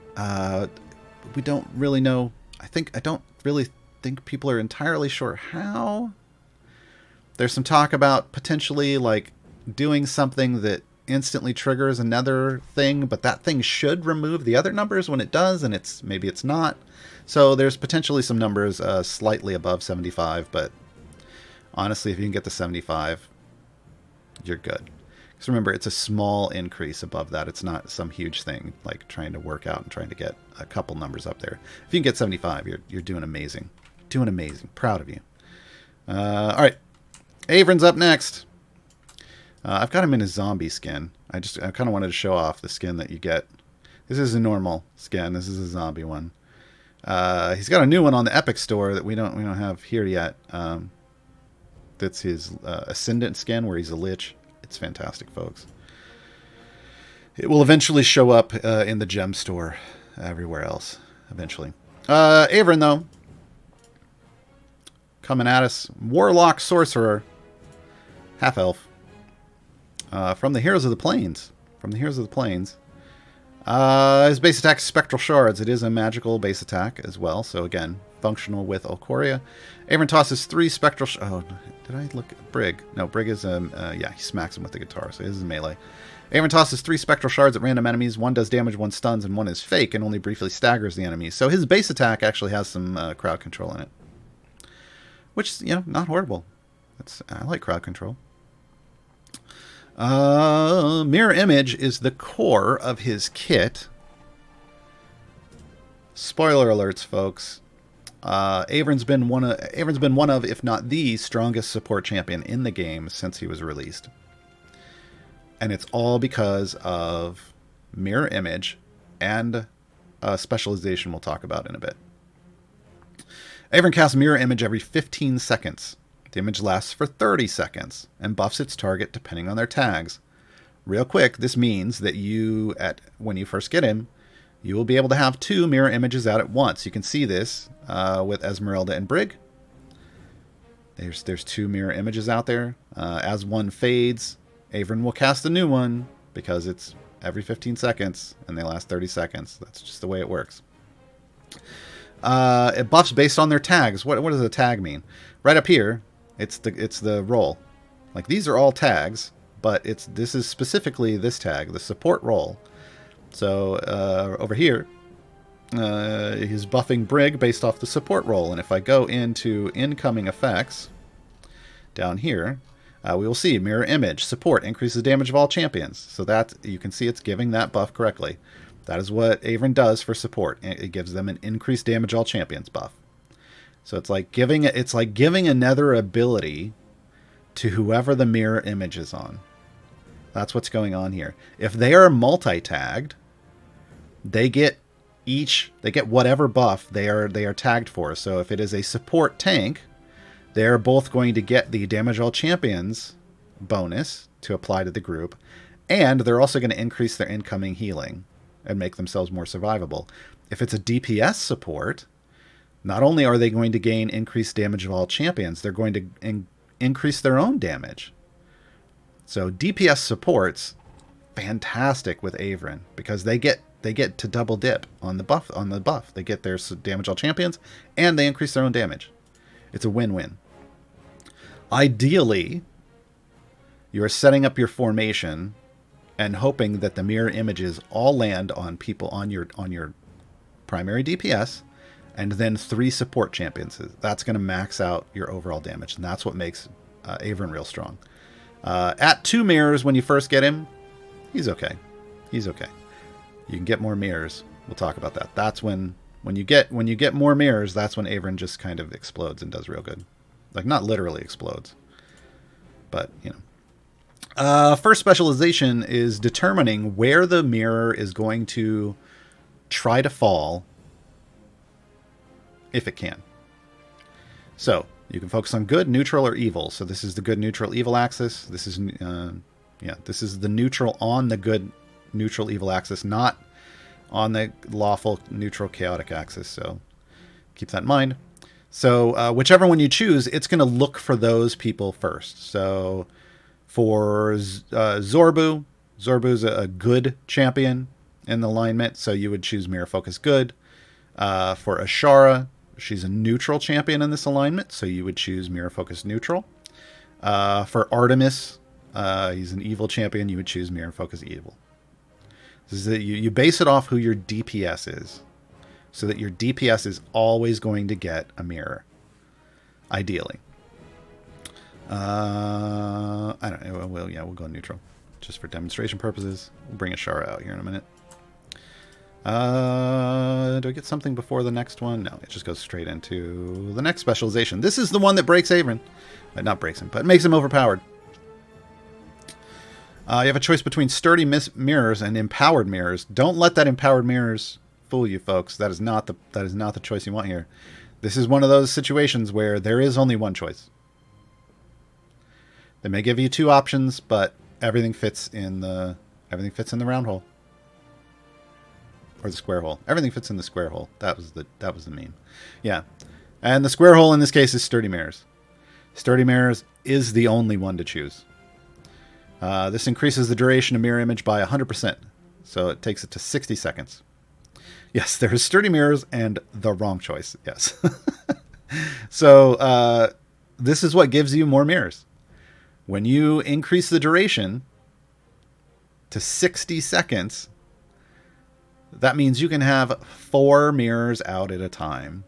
We don't really know. I don't really think people are entirely sure how. There's some talk about potentially like doing something that instantly triggers another thing, but that thing should remove the other numbers when it does, and maybe it's not. So there's potentially some numbers slightly above 75, but honestly, if you can get to 75, you're good. Because remember, it's a small increase above that. It's not some huge thing like trying to work out and trying to get a couple numbers up there. If you can get 75, you're doing amazing. Doing amazing. Proud of you. All right. Avron's up next. I've got him in his zombie skin. I kind of wanted to show off the skin that you get. This is a normal skin. This is a zombie one. He's got a new one on the Epic Store that we don't have here yet. That's his Ascendant skin where he's a lich. It's fantastic, folks. It will eventually show up in the gem store everywhere else. Eventually. Avron, though. Coming at us. Warlock Sorcerer. Half-elf. From the Heroes of the Plains. His base attack is Spectral Shards. It is a magical base attack as well. So again, functional with Alcoria. Avron tosses 3 Spectral... Oh, did I look at Brig? No, Brig is... he smacks him with the guitar. So this is melee. Avron tosses 3 Spectral Shards at random enemies. 1 does damage, 1 stuns, and 1 is fake and only briefly staggers the enemy. So his base attack actually has some crowd control in it. Which, not horrible. I like crowd control. Mirror Image is the core of his kit. Spoiler alerts, folks. Avron's been one of, if not the strongest support champion in the game since he was released. And it's all because of Mirror Image and specialization we'll talk about in a bit. Avron casts Mirror Image every 15 seconds. The image lasts for 30 seconds and buffs its target depending on their tags. Real quick, this means that when you first get him, you will be able to have 2 mirror images out at once. You can see this with Esmeralda and Brig. There's 2 mirror images out there. As one fades, Avron will cast a new one because it's every 15 seconds and they last 30 seconds. That's just the way it works. It buffs based on their tags. What does a tag mean? Right up here, it's the role. Like these are all tags, but this is specifically this tag, the support role. So over here, he's buffing Brig based off the support role. And if I go into incoming effects down here, we will see Mirror Image support increases damage of all champions. So that you can see it's giving that buff correctly. That is what Averin does for support. It gives them an increased damage all champions buff. So it's like giving another ability to whoever the mirror image is on. That's what's going on here. If they are multi-tagged, they get whatever buff they are tagged for. So if it is a support tank, they're both going to get the damage all champions bonus to apply to the group, and they're also going to increase their incoming healing and make themselves more survivable. If it's a DPS support, not only are they going to gain increased damage of all champions, they're going to increase their own damage. So DPS supports fantastic with Averin because they get to double dip on the buff. They get their damage all champions and they increase their own damage. It's a win-win. Ideally, you are setting up your formation and hoping that the mirror images all land on people on your primary DPS, and then 3 support champions. That's going to max out your overall damage, and that's what makes Averin real strong. At 2 mirrors when you first get him, he's okay. He's okay. You can get more mirrors. We'll talk about that. That's when you get more mirrors, that's when Averin just kind of explodes and does real good. Like, not literally explodes, but you know. First specialization is determining where the mirror is going to try to fall if it can. So you can focus on good, neutral, or evil. So this is the good, neutral, evil axis. This is this is the neutral on the good, neutral, evil axis, not on the lawful, neutral, chaotic axis. So keep that in mind. So whichever one you choose, it's going to look for those people first. So for Zorbu's a good champion in the alignment, so you would choose Mirror Focus Good. For Ashara, she's a neutral champion in this alignment, so you would choose Mirror Focus Neutral. For Artemis, he's an evil champion, you would choose Mirror Focus Evil. This is you base it off who your DPS is, so that your DPS is always going to get a mirror, ideally. I don't know. We'll go neutral, just for demonstration purposes. We'll bring Ashara out here in a minute. Do I get something before the next one? No, it just goes straight into the next specialization. This is the one that breaks Averin. Not breaks him, but makes him overpowered. You have a choice between sturdy mirrors and empowered mirrors. Don't let that empowered mirrors fool you, folks. That is not the choice you want here. This is one of those situations where there is only one choice. They may give you 2 options, but everything fits in the round hole. Or the square hole. Everything fits in the square hole. That was the meme. Yeah. And the square hole in this case is sturdy mirrors. Sturdy mirrors is the only one to choose. This increases the duration of mirror image by 100%. So it takes it to 60 seconds. Yes, there is sturdy mirrors and the wrong choice. Yes. So this is what gives you more mirrors. When you increase the duration to 60 seconds, that means you can have 4 mirrors out at a time.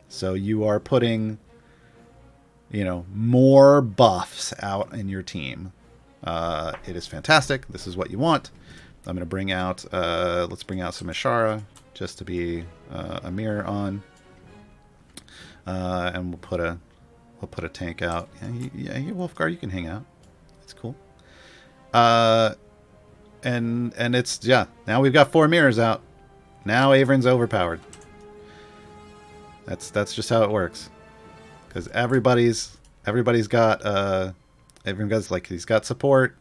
So you are putting, more buffs out in your team. It is fantastic. This is what you want. I'm going to bring out, let's bring out some Ashara just to be a mirror on. And we'll put a tank out. Yeah, Wolfgar, you can hang out. It's cool. And it's, now we've got 4 mirrors out. Now Averin's overpowered. That's just how it works. Because everybody's got he's got support.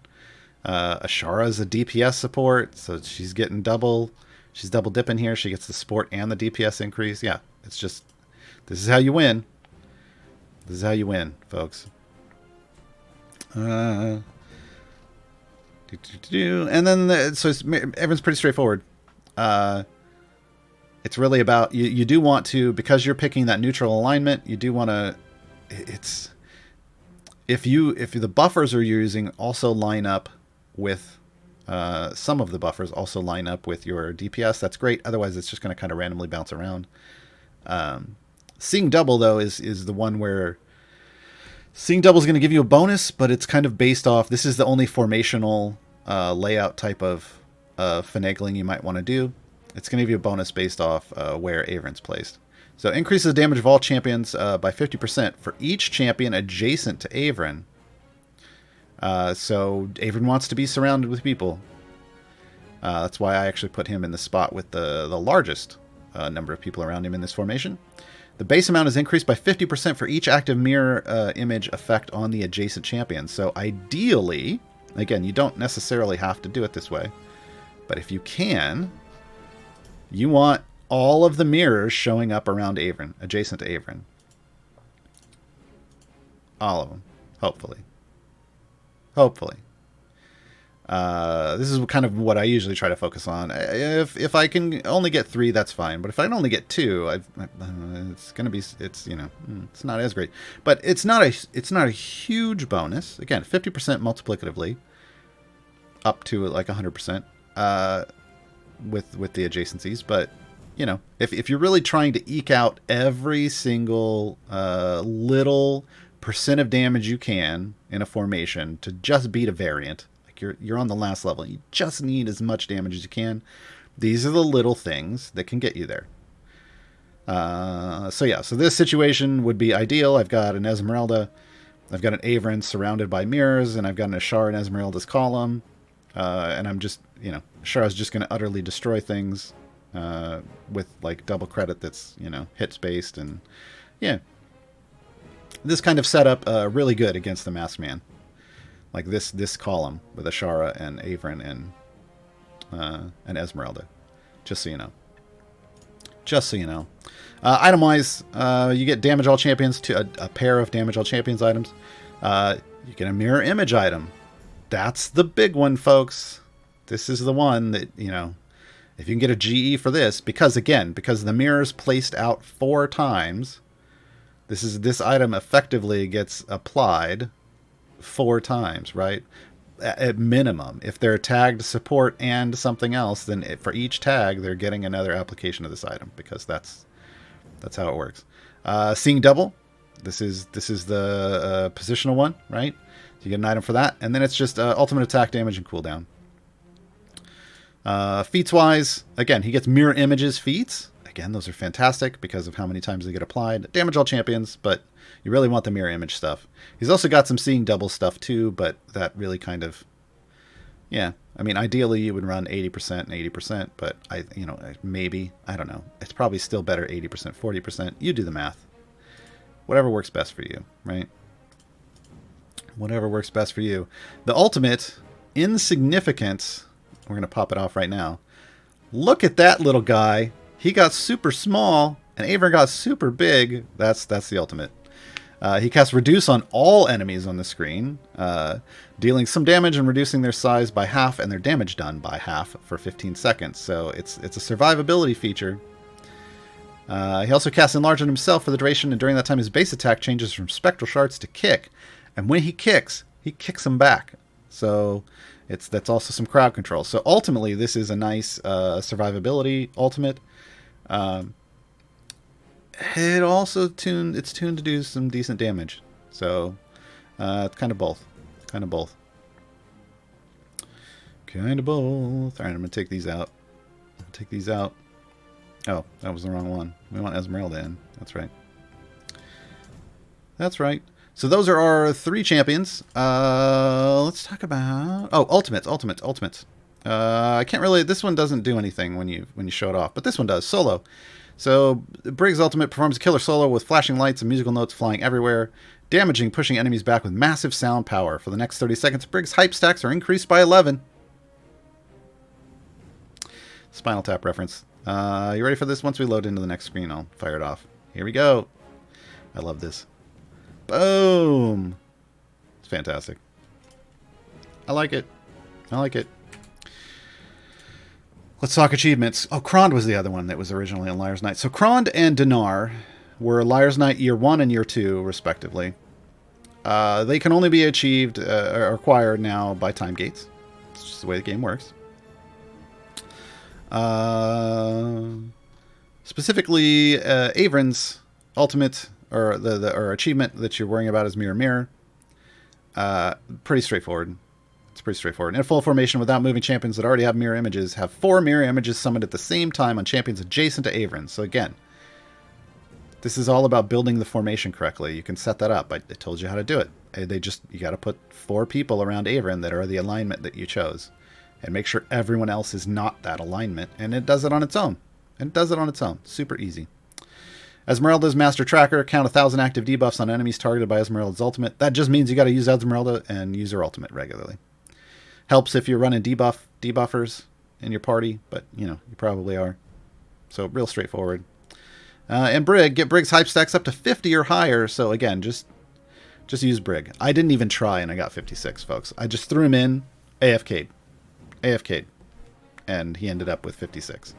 Ashara's a DPS support, so she's getting she's double dipping here. She gets the support and the DPS increase. Yeah, it's just, this is how you win. This is how you win, folks. And then so everyone's pretty straightforward. It's really about you do want to, because you're picking that neutral alignment, you do want to, it's if the buffers are using also line up with some of the buffers also line up with your DPS, that's great. Otherwise it's just going to kind of randomly bounce around. Seeing double though is the one where seeing double is going to give you a bonus, but it's kind of based off, this is the only formational layout type of finagling you might want to do. It's going to give you a bonus based off where Avern's placed. So increases the damage of all champions by 50% for each champion adjacent to Avern. So Avern wants to be surrounded with people. That's why I actually put him in the spot with the largest number of people around him in this formation. The base amount is increased by 50% for each active mirror image effect on the adjacent champion. So ideally, again, you don't necessarily have to do it this way, but if you can, you want all of the mirrors showing up around Avern, adjacent to Avern. All of them, hopefully. Hopefully. This is kind of what I usually try to focus on. If I can only get 3, that's fine. But if I can only get 2, it's gonna be, it's, you know, it's not as great. But it's not a huge bonus. Again, 50% multiplicatively, up to like 100% with the adjacencies. But you know, if you're really trying to eke out every single little percent of damage you can in a formation to just beat a variant. You're on the last level. You just need as much damage as you can. These are the little things that can get you there. So this situation would be ideal. I've got an Esmeralda. I've got an Avern surrounded by mirrors, and I've got an Ashara in Esmeralda's column. And I'm just, you know, Ashara's just going to utterly destroy things with, like, double credit that's, you know, hits-based. And, yeah. This kind of setup really good against the Masked Man. Like this column with Ashara and Avern and Esmeralda. Just so you know. Just so you know. Item-wise, you get damage all champions to a pair of damage all champions items. You get a mirror image item. That's the big one, folks. This is the one that, you know, if you can get a GE for this, because the mirror's placed out 4 times, this item effectively gets applied 4 times, right? At minimum. If they're tagged support and something else, then for each tag they're getting another application of this item, because that's how it works. Seeing double. This is the positional one, right? So you get an item for that, and then it's just ultimate attack damage and cooldown. Feats wise, again, he gets mirror images feats. Again, those are fantastic because of how many times they get applied. Damage all champions, but you really want the mirror image stuff. He's also got some seeing double stuff too, but that really kind of, yeah. I mean, ideally you would run 80% and 80%, but maybe, I don't know. It's probably still better 80%, 40%. You do the math. Whatever works best for you, right? Whatever works best for you. The ultimate, insignificant, we're going to pop it off right now. Look at that little guy. He got super small, and Avern got super big. That's the ultimate. He casts Reduce on all enemies on the screen, dealing some damage and reducing their size by half and their damage done by half for 15 seconds. So it's a survivability feature. He also casts Enlarge on himself for the duration, and during that time his base attack changes from Spectral Shards to Kick. And when he kicks them back. So that's also some crowd control. So ultimately this is a nice survivability ultimate. It also tuned to do some decent damage. So it's kind of both. All right, I'm gonna take these out. Oh, that was the wrong one. We want Esmeralda in. That's right. So those are our 3 champions. Let's talk about ultimates. I can't really. This one doesn't do anything when you show it off, but this one does. Solo. So Briggs' ultimate performs a killer solo with flashing lights and musical notes flying everywhere, damaging, pushing enemies back with massive sound power. For the next 30 seconds, Briggs' hype stacks are increased by 11. Spinal Tap reference. You ready for this? Once we load into the next screen, I'll fire it off. Here we go. I love this. Boom! It's fantastic. I like it. Let's talk achievements. Oh, Krond was the other one that was originally on Liar's Night. So Krond and Dinar were Liar's Night Year 1 and Year 2, respectively. They can only be achieved or acquired now by time gates. It's just the way the game works. Specifically, Avern's ultimate or the achievement that you're worrying about is Mirror Mirror. Pretty straightforward. It's pretty straightforward. In a full formation without moving, champions that already have mirror images have 4 mirror images summoned at the same time on champions adjacent to Averin. So again, this is all about building the formation correctly. You can set that up. I told you how to do it. You got to put 4 people around Averin that are the alignment that you chose, and make sure everyone else is not that alignment. And it does it on its own. Super easy. Esmeralda's Master Tracker. Count 1,000 active debuffs on enemies targeted by Esmeralda's ultimate. That just means you got to use Esmeralda and use her ultimate regularly. Helps if you're running debuffers in your party, but you probably are. So real straightforward. And Brig, get Brig's hype stacks up to 50 or higher. So again, just use Brig. I didn't even try and I got 56, folks. I just threw him in, AFK'd, and he ended up with 56.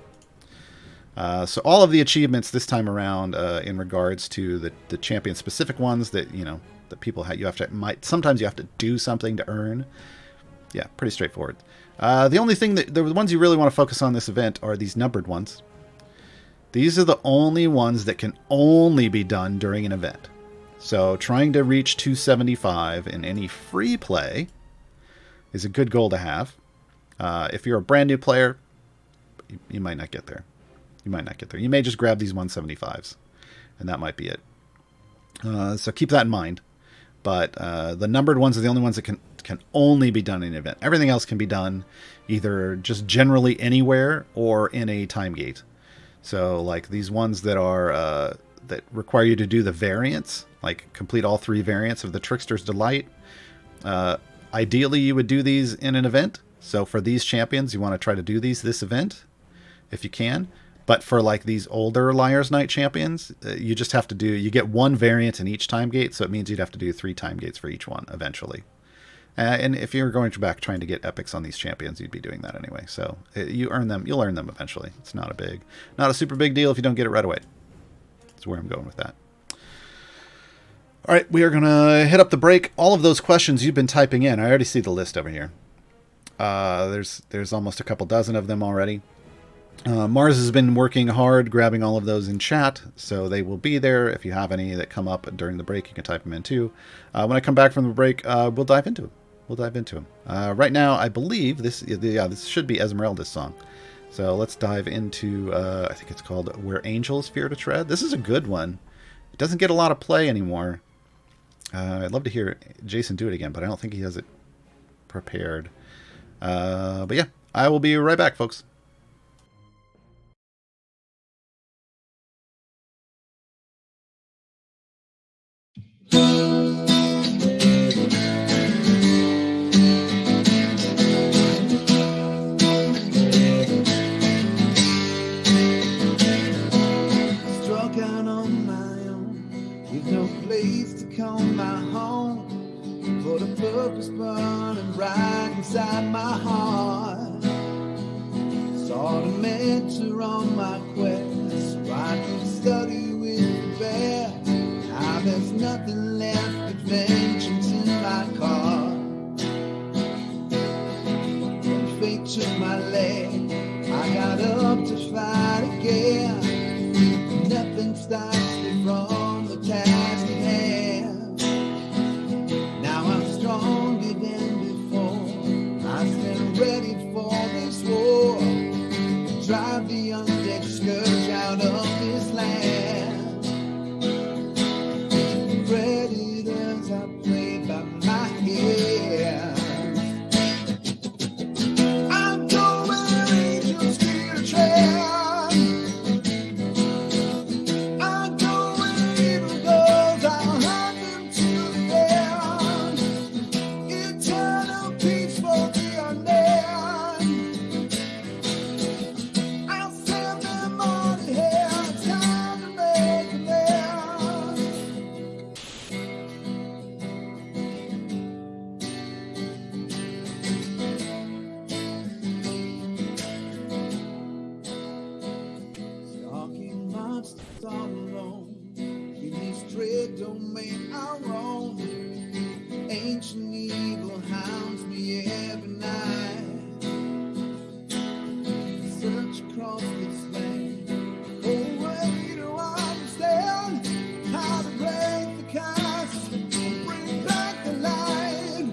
So all of the achievements this time around, in regards to the champion specific ones that that people sometimes you have to do something to earn. Yeah, pretty straightforward. The only thing the ones you really want to focus on this event are these numbered ones. These are the only ones that can only be done during an event. So trying to reach 275 in any free play is a good goal to have. If you're a brand new player, you might not get there. You may just grab these 175s, and that might be it. So keep that in mind. But the numbered ones are the only ones that can only be done in an event. Everything else can be done either just generally anywhere or in a time gate. So like these ones that are that require you to do the variants, like complete all 3 variants of the Trickster's Delight. Ideally, you would do these in an event. So for these champions, you want to try to do this event if you can. But for like these older Liar's Night champions, you just have to you get 1 variant in each time gate. So it means you'd have to do 3 time gates for each one eventually. And if you're going back trying to get epics on these champions, you'd be doing that anyway. So you'll earn them eventually. It's not a super big deal if you don't get it right away. That's where I'm going with that. All right, we are going to hit up the break. All of those questions you've been typing in, I already see the list over here. There's almost a couple dozen of them already. Mars has been working hard grabbing all of those in chat, so they will be there. If you have any that come up during the break, you can type them in too. When I come back from the break, we'll dive into them. Right now, I believe this should be Esmeralda's song. So let's dive into, I think it's called Where Angels Fear to Tread. This is a good one. It doesn't get a lot of play anymore. I'd love to hear Jason do it again, but I don't think he has it prepared. But yeah, I will be right back, folks. Struck out on my own, with no place to call my home, but a purpose burning bright inside my heart. Saw the mentor on my quest, right to study with the best. Now there's nothing left but vengeance in my car. When fate took my leg, I got up to fight again. Nothing stops me from the task at hand. Now I'm stronger than before. I stand ready for this war. Drive the undead scourge out of this land. Predators are played by my hand. I'm going where angels fear to tread. I'm going where evil goes. I'll hunt them to the end. Eternal peace for the undead. I'll send them on ahead. It's time to make amends. Stalking monsters all alone in this dread domain I roam. Ancient evil hounds me every night. Search across this land. Oh, I don't understand how to break the curse and bring back the light.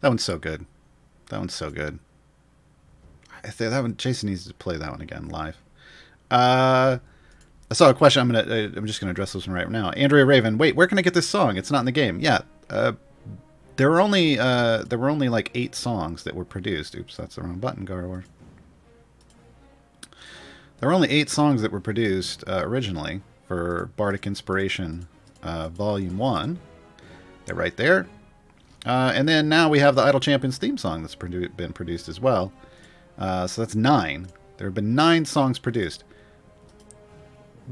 That one's so good. That one's so good. I think that one, Jason needs to play that one again live. I saw a question. I'm just gonna address this one right now. Andrea Raven, wait, where can I get this song? It's not in the game. Yeah. There were only like 8 songs that were produced. Oops, that's the wrong button, Gaarawarr. There were only 8 songs that were produced originally for Bardic Inspiration Volume 1. They're right there. And then now we have the Idle Champions theme song that's been produced as well. So that's 9. There have been 9 songs produced.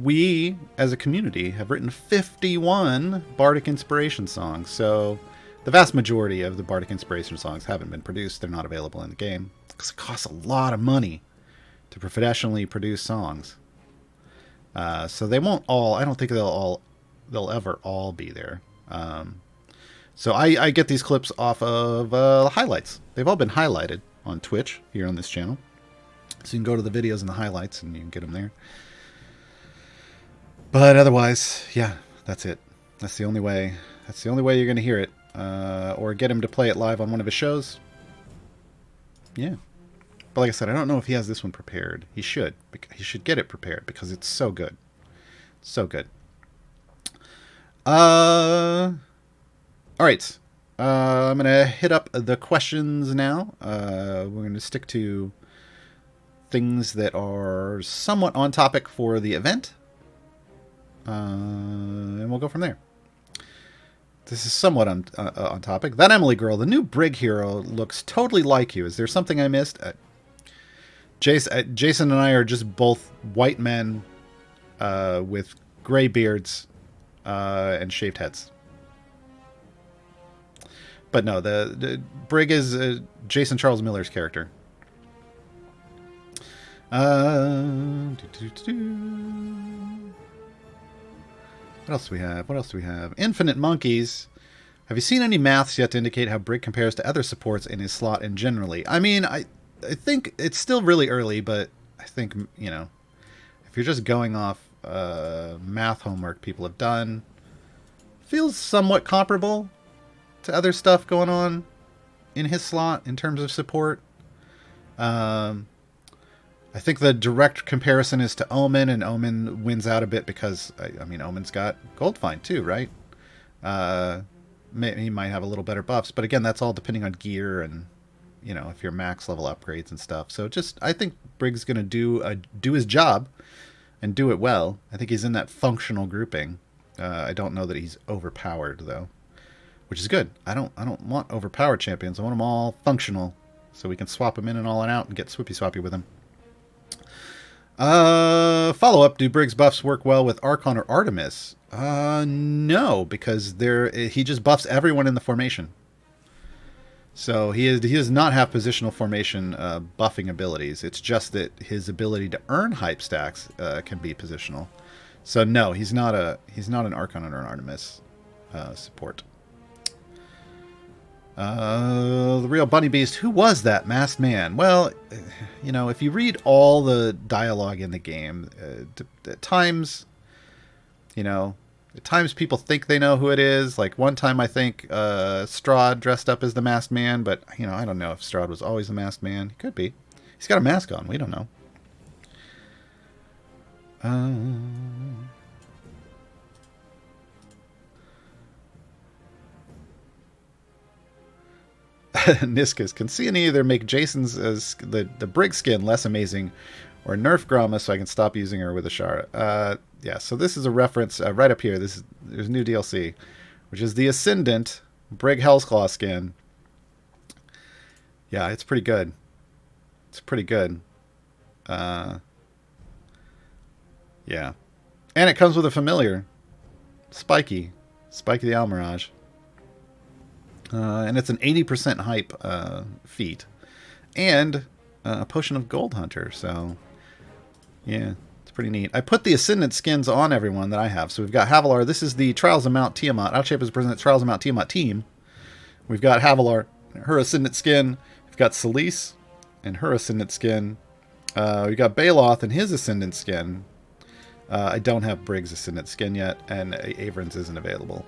We, as a community, have written 51 Bardic Inspiration songs. So the vast majority of the Bardic Inspiration songs haven't been produced. They're not available in the game. Because it costs a lot of money to professionally produce songs. So they won't all... I don't think they'll ever all be there. So I get these clips off of highlights. They've all been highlighted on Twitch here on this channel. So you can go to the videos and the highlights and you can get them there. But otherwise, yeah, that's it. That's the only way. That's the only way you're going to hear it. Or get him to play it live on one of his shows. Yeah. But like I said, I don't know if he has this one prepared. He should. He should get it prepared because it's so good. So good. All right. I'm going to hit up the questions now. We're going to stick to things that are somewhat on topic for the event. And we'll go from there. This is somewhat on topic. That Emily girl, the new Brig hero, looks totally like you. Is there something I missed? Jason and I are just both white men with gray beards and shaved heads. But no, the Brig is Jason Charles Miller's character. What else do we have? What else do we have? Infinite Monkeys. Have you seen any maths yet to indicate how Brig compares to other supports in his slot and generally? I mean, I think it's still really early, but I think, you know, if you're just going off math homework people have done, feels somewhat comparable to other stuff going on in his slot in terms of support. I think the direct comparison is to Omen, and Omen wins out a bit because, I mean, Omen's got Goldfind too, right? He might have a little better buffs, but again, that's all depending on gear and, you know, if you're max level upgrades and stuff. So just, I think Brig's going to do his job and do it well. I think he's in that functional grouping. I don't know that he's overpowered though, which is good. I don't want overpowered champions. I want them all functional so we can swap them in and all and out and get swippy swappy with them. Follow-up, do Brig's buffs work well with Archon or Artemis? No, because he just buffs everyone in the formation. So he does not have positional formation buffing abilities. It's just that his ability to earn hype stacks can be positional. So no, he's not an Archon or an Artemis support. The real Bunny Beast. Who was that masked man? Well, you know, if you read all the dialogue in the game, at times, you know, at times people think they know who it is. Like one time, I think Strahd dressed up as the masked man, but you know, I don't know if Strahd was always the masked man. He could be. He's got a mask on. We don't know. Niskas, can C and E either make Jason's the Brig skin less amazing or nerf Gromma so I can stop using her with Ashara? Yeah, so this is a reference right up here. There's new DLC, which is the Ascendant Brig Hellsclaw skin. Yeah, it's pretty good. It's pretty good. Yeah. And it comes with a familiar. Spiky the Almirage. And it's an 80% hype feat. And a potion of Gold Hunter. So, yeah, it's pretty neat. I put the Ascendant skins on everyone that I have. So we've got Havilar. This is the Trials of Mount Tiamat. Outshapers present Trials of Mount Tiamat team. We've got Havilar, her Ascendant skin. We've got Celise and her Ascendant skin. We've got Baloth and his Ascendant skin. I don't have Brig's Ascendant skin yet. And Avron's isn't available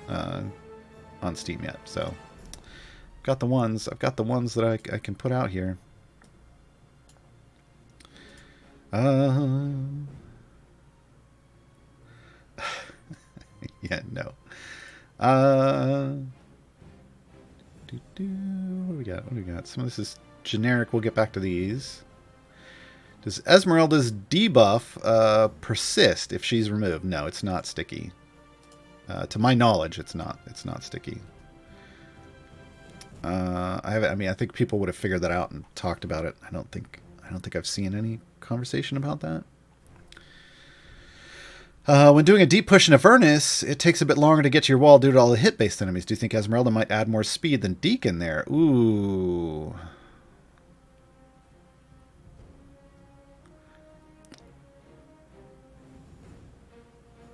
on Steam yet. So, Got the ones. I've got the ones that I can put out here. Yeah, no. What do we got? What do we got? Some of this is generic. We'll get back to these. Does Esmeralda's debuff persist if she's removed? No, it's not sticky. To my knowledge, it's not. It's not sticky. I think people would have figured that out and talked about it. I don't think I've seen any conversation about that. When doing a deep push in Avernus, it takes a bit longer to get to your wall due to all the hit-based enemies. Do you think Esmeralda might add more speed than Deacon there? Ooh.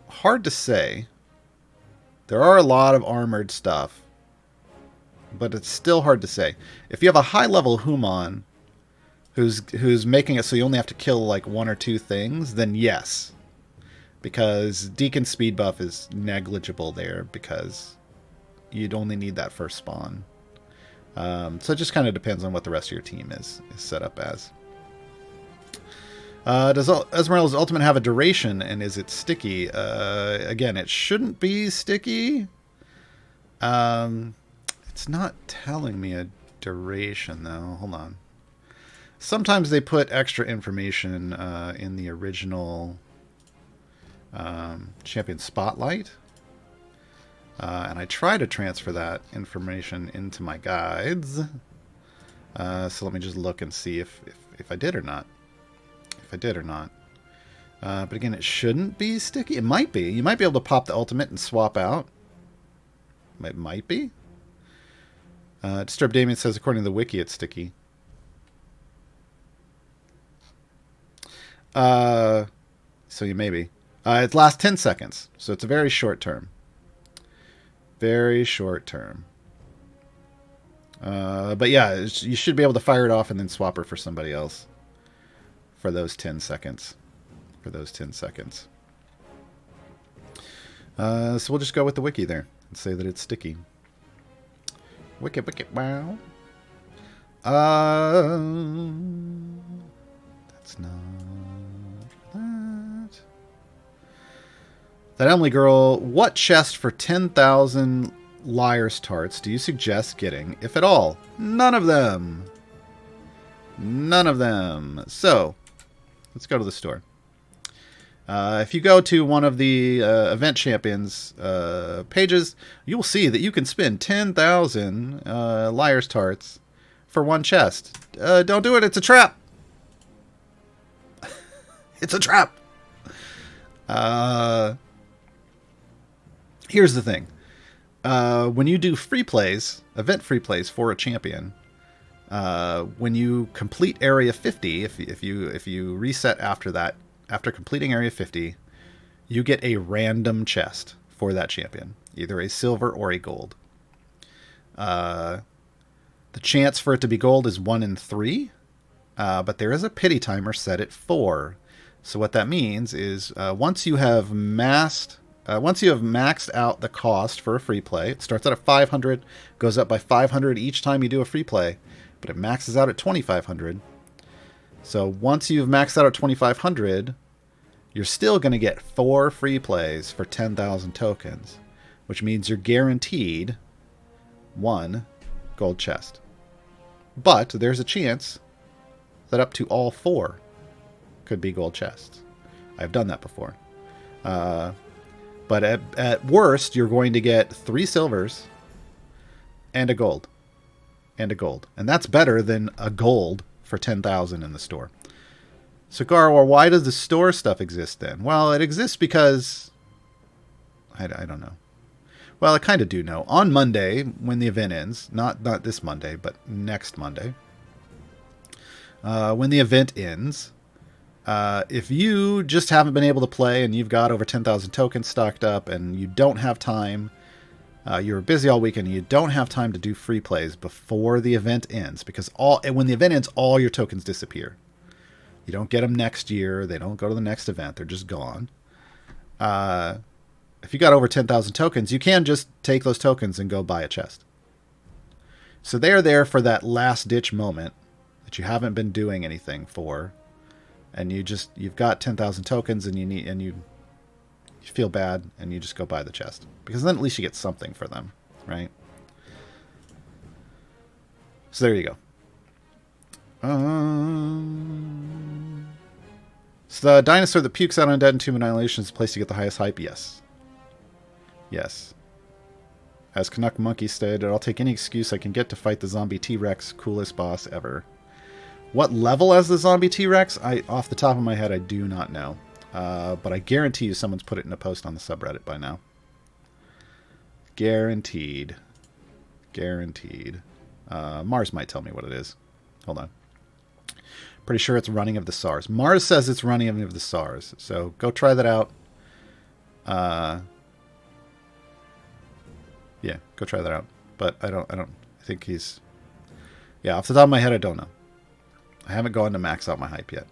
Hard to say. There are a lot of armored stuff, but it's still hard to say. If you have a high-level Human who's making it so you only have to kill like one or two things, then yes. Because Deacon's speed buff is negligible there because you'd only need that first spawn. So it just kind of depends on what the rest of your team is set up as. Does Esmeralda's ultimate have a duration, and is it sticky? Again, it shouldn't be sticky. It's not telling me a duration, though. Hold on. Sometimes they put extra information in the original Champion Spotlight. And I try to transfer that information into my guides. So let me just look and see if I did or not. If I did or not. But again, it shouldn't be sticky. It might be. You might be able to pop the ultimate and swap out. It might be. Disturbed Damien says, according to the wiki, it's sticky. So you maybe. It lasts 10 seconds. So it's a very short term. Very short term. But yeah, you should be able to fire it off and then swap her for somebody else. For those 10 seconds. So we'll just go with the wiki there and say that it's sticky. Wiki, wow. That's not that. That Emily girl, what chest for 10,000 liar's tarts do you suggest getting, if at all? None of them. None of them. So, let's go to the store. If you go to one of the event champions pages, you'll see that you can spend 10,000 liar's tarts for one chest. Don't do it. It's a trap. It's a trap. Here's the thing. When you do free plays, event free plays for a champion, when you complete area 50, if you reset after that, after completing area 50, you get a random chest for that champion, either a silver or a gold. The chance for it to be gold is 1 in 3, but there is a pity timer set at 4. So what that means is once you have maxed out the cost for a free play, it starts out at 500, goes up by 500 each time you do a free play, but it maxes out at 2,500. So once you've maxed out at 2,500, you're still going to get 4 free plays for 10,000 tokens, which means you're guaranteed 1 gold chest. But there's a chance that up to all 4 could be gold chests. I've done that before. But at worst, you're going to get 3 silvers and a gold. And that's better than a gold for 10,000 in the store. So Gaarawarr, why does the store stuff exist then? Well, it exists because I don't know. Well, I kind of do know. On Monday, when the event ends, not this Monday, but next Monday, when the event ends, if you just haven't been able to play and you've got over 10,000 tokens stocked up and you don't have time, you're busy all weekend and you don't have time to do free plays before the event ends, because when the event ends, all your tokens disappear. You don't get them next year. They don't go to the next event. They're just gone. If you got over 10,000 tokens, you can just take those tokens and go buy a chest. So they are there for that last-ditch moment that you haven't been doing anything for, and you've got 10,000 tokens, and you feel bad, and you just go buy the chest, because then at least you get something for them, right? So there you go. So the dinosaur that pukes out undead and Tomb Annihilation is the place to get the highest hype. Yes. Yes. As Canuck Monkey stated, I'll take any excuse I can get to fight the zombie T-Rex, coolest boss ever. What level as the zombie T-Rex? Off the top of my head, I do not know. But I guarantee you someone's put it in a post on the subreddit by now. Guaranteed. Guaranteed. Mars might tell me what it is. Hold on. Pretty sure it's Running of the SARS. Mars says it's Running of the SARS. So go try that out. Yeah, go try that out. But I think he's... Yeah, off the top of my head, I don't know. I haven't gone to max out my hype yet.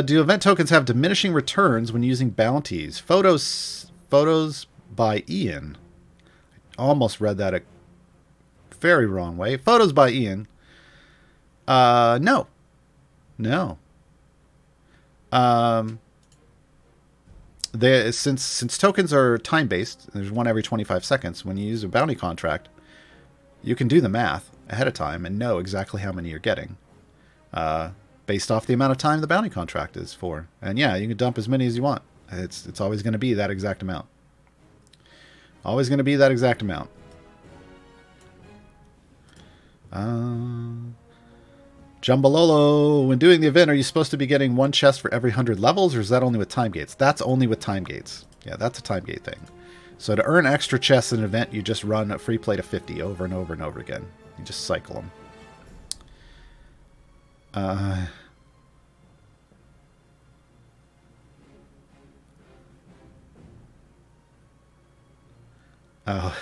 Do event tokens have diminishing returns when using bounties? Photos by Ian. I almost read that a very wrong way. Photos by Ian. No. No. Since tokens are time-based, there's one every 25 seconds, when you use a bounty contract, you can do the math ahead of time and know exactly how many you're getting. Based off the amount of time the bounty contract is for. And yeah, you can dump as many as you want. It's always going to be that exact amount. Always going to be that exact amount. Jumbalolo, when doing the event, are you supposed to be getting one chest for every 100 levels, or is that only with time gates? That's only with time gates. Yeah, that's a time gate thing. So to earn extra chests in an event, you just run a free plate of 50 over and over and over again. You just cycle them. Oh,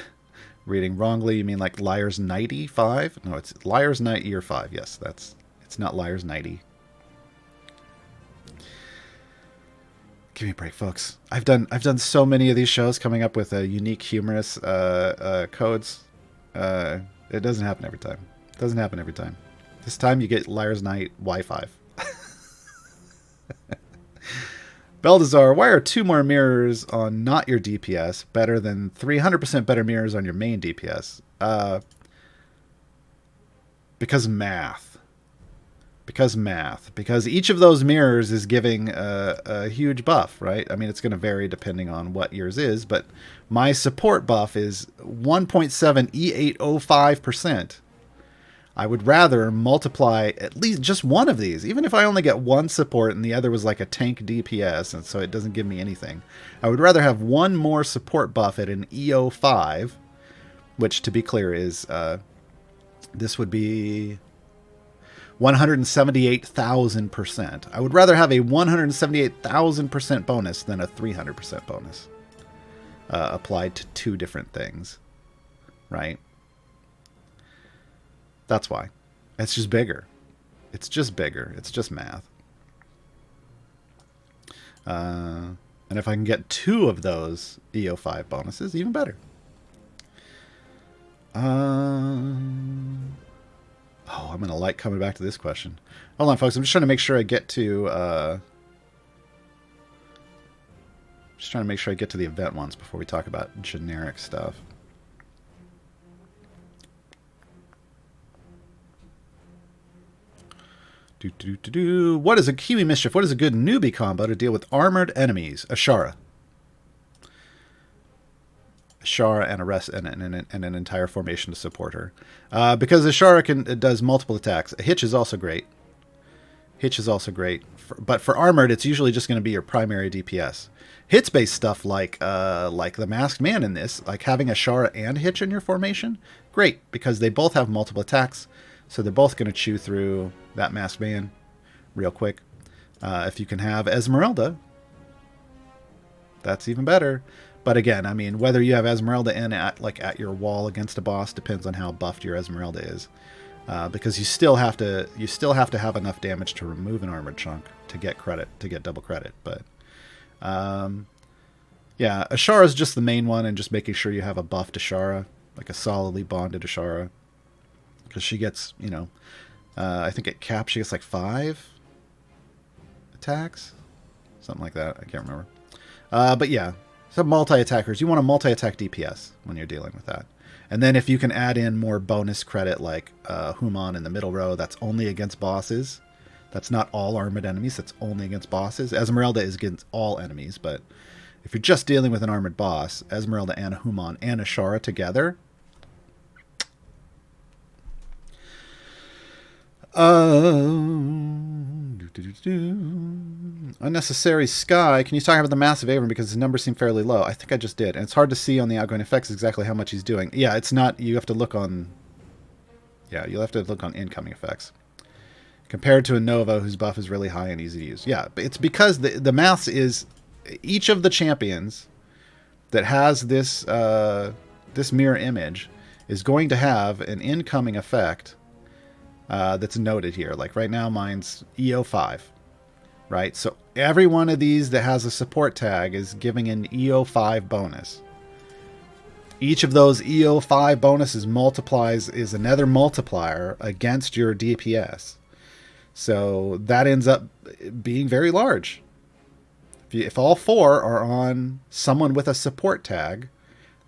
reading wrongly, you mean like Liar's 95? No, it's Liar's Night Year 5. Yes, it's not Liar's 90. Give me a break, folks. I've done so many of these shows coming up with unique, humorous codes. It doesn't happen every time. It doesn't happen every time. This time you get Liar's Night Y5. Beldazar, why are 2 more mirrors on not your DPS better than 300% better mirrors on your main DPS? Because math. Because math. Because each of those mirrors is giving a huge buff, right? I mean, it's going to vary depending on what yours is, but my support buff is 1.7 E805%. I would rather multiply at least just one of these, even if I only get one support and the other was like a tank DPS, and so it doesn't give me anything. I would rather have one more support buff at an E05, which, to be clear, is this would be 178,000%. I would rather have a 178,000% bonus than a 300% bonus applied to 2 different things, right? That's why. It's just bigger. It's just bigger. It's just math. And if I can get 2 of those EO5 bonuses, even better. I'm going to like coming back to this question. Hold on, folks. I'm just trying to make sure I get to... just trying to make sure I get to the event ones before we talk about generic stuff. What is a Kiwi Mischief? What is a good newbie combo to deal with armored enemies? Ashara. Ashara and a rest and an entire formation to support her. Because Ashara does multiple attacks. A Hitch is also great. Hitch is also great. But for armored, it's usually just going to be your primary DPS. Hits-based stuff like the Masked Man in this, like having Ashara and Hitch in your formation, great, because they both have multiple attacks. So they're both going to chew through that Masked Man real quick. If you can have Esmeralda, that's even better. But again, I mean, whether you have Esmeralda in at your wall against a boss depends on how buffed your Esmeralda is, because you still have to have enough damage to remove an armored chunk to get credit, to get double credit. But yeah, Ashara is just the main one, and just making sure you have a buffed Ashara like a solidly bonded Ashara. Because she gets, I think at cap she gets like 5 attacks. Something like that. I can't remember. But yeah, some multi-attackers. You want a multi-attack DPS when you're dealing with that. And then if you can add in more bonus credit like Human in the middle row, that's only against bosses. That's not all armored enemies. That's only against bosses. Esmeralda is against all enemies, but if you're just dealing with an armored boss, Esmeralda and a Human and a Shara together... Unnecessary Sky. Can you talk about the massive Avon because his numbers seem fairly low? I think I just did. And it's hard to see on the outgoing effects exactly how much he's doing. Yeah, it's not... You have to look on... Yeah, you'll have to look on incoming effects. Compared to a Nova whose buff is really high and easy to use. Yeah, but it's because the maths is... Each of the champions that has this this mirror image is going to have an incoming effect that's noted here. Like right now mine's EO5. Right? So every one of these that has a support tag is giving an EO5 bonus. Each of those EO5 bonuses is another multiplier against your DPS. So that ends up being very large. If all 4 are on someone with a support tag,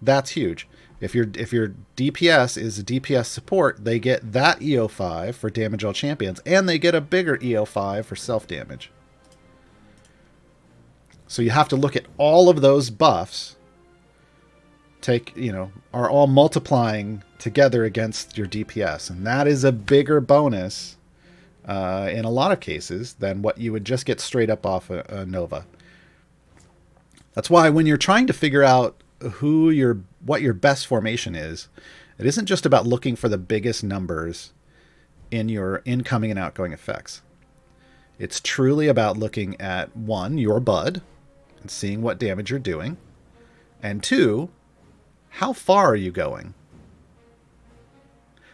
that's huge. If your DPS is a DPS support, they get that EO5 for damage all champions, and they get a bigger EO5 for self-damage. So you have to look at all of those buffs, are all multiplying together against your DPS, and that is a bigger bonus in a lot of cases than what you would just get straight up off a Nova. That's why when you're trying to figure out what your best formation is, it isn't just about looking for the biggest numbers in your incoming and outgoing effects. It's truly about looking at 1, your Bud, and seeing what damage you're doing, and 2, how far are you going?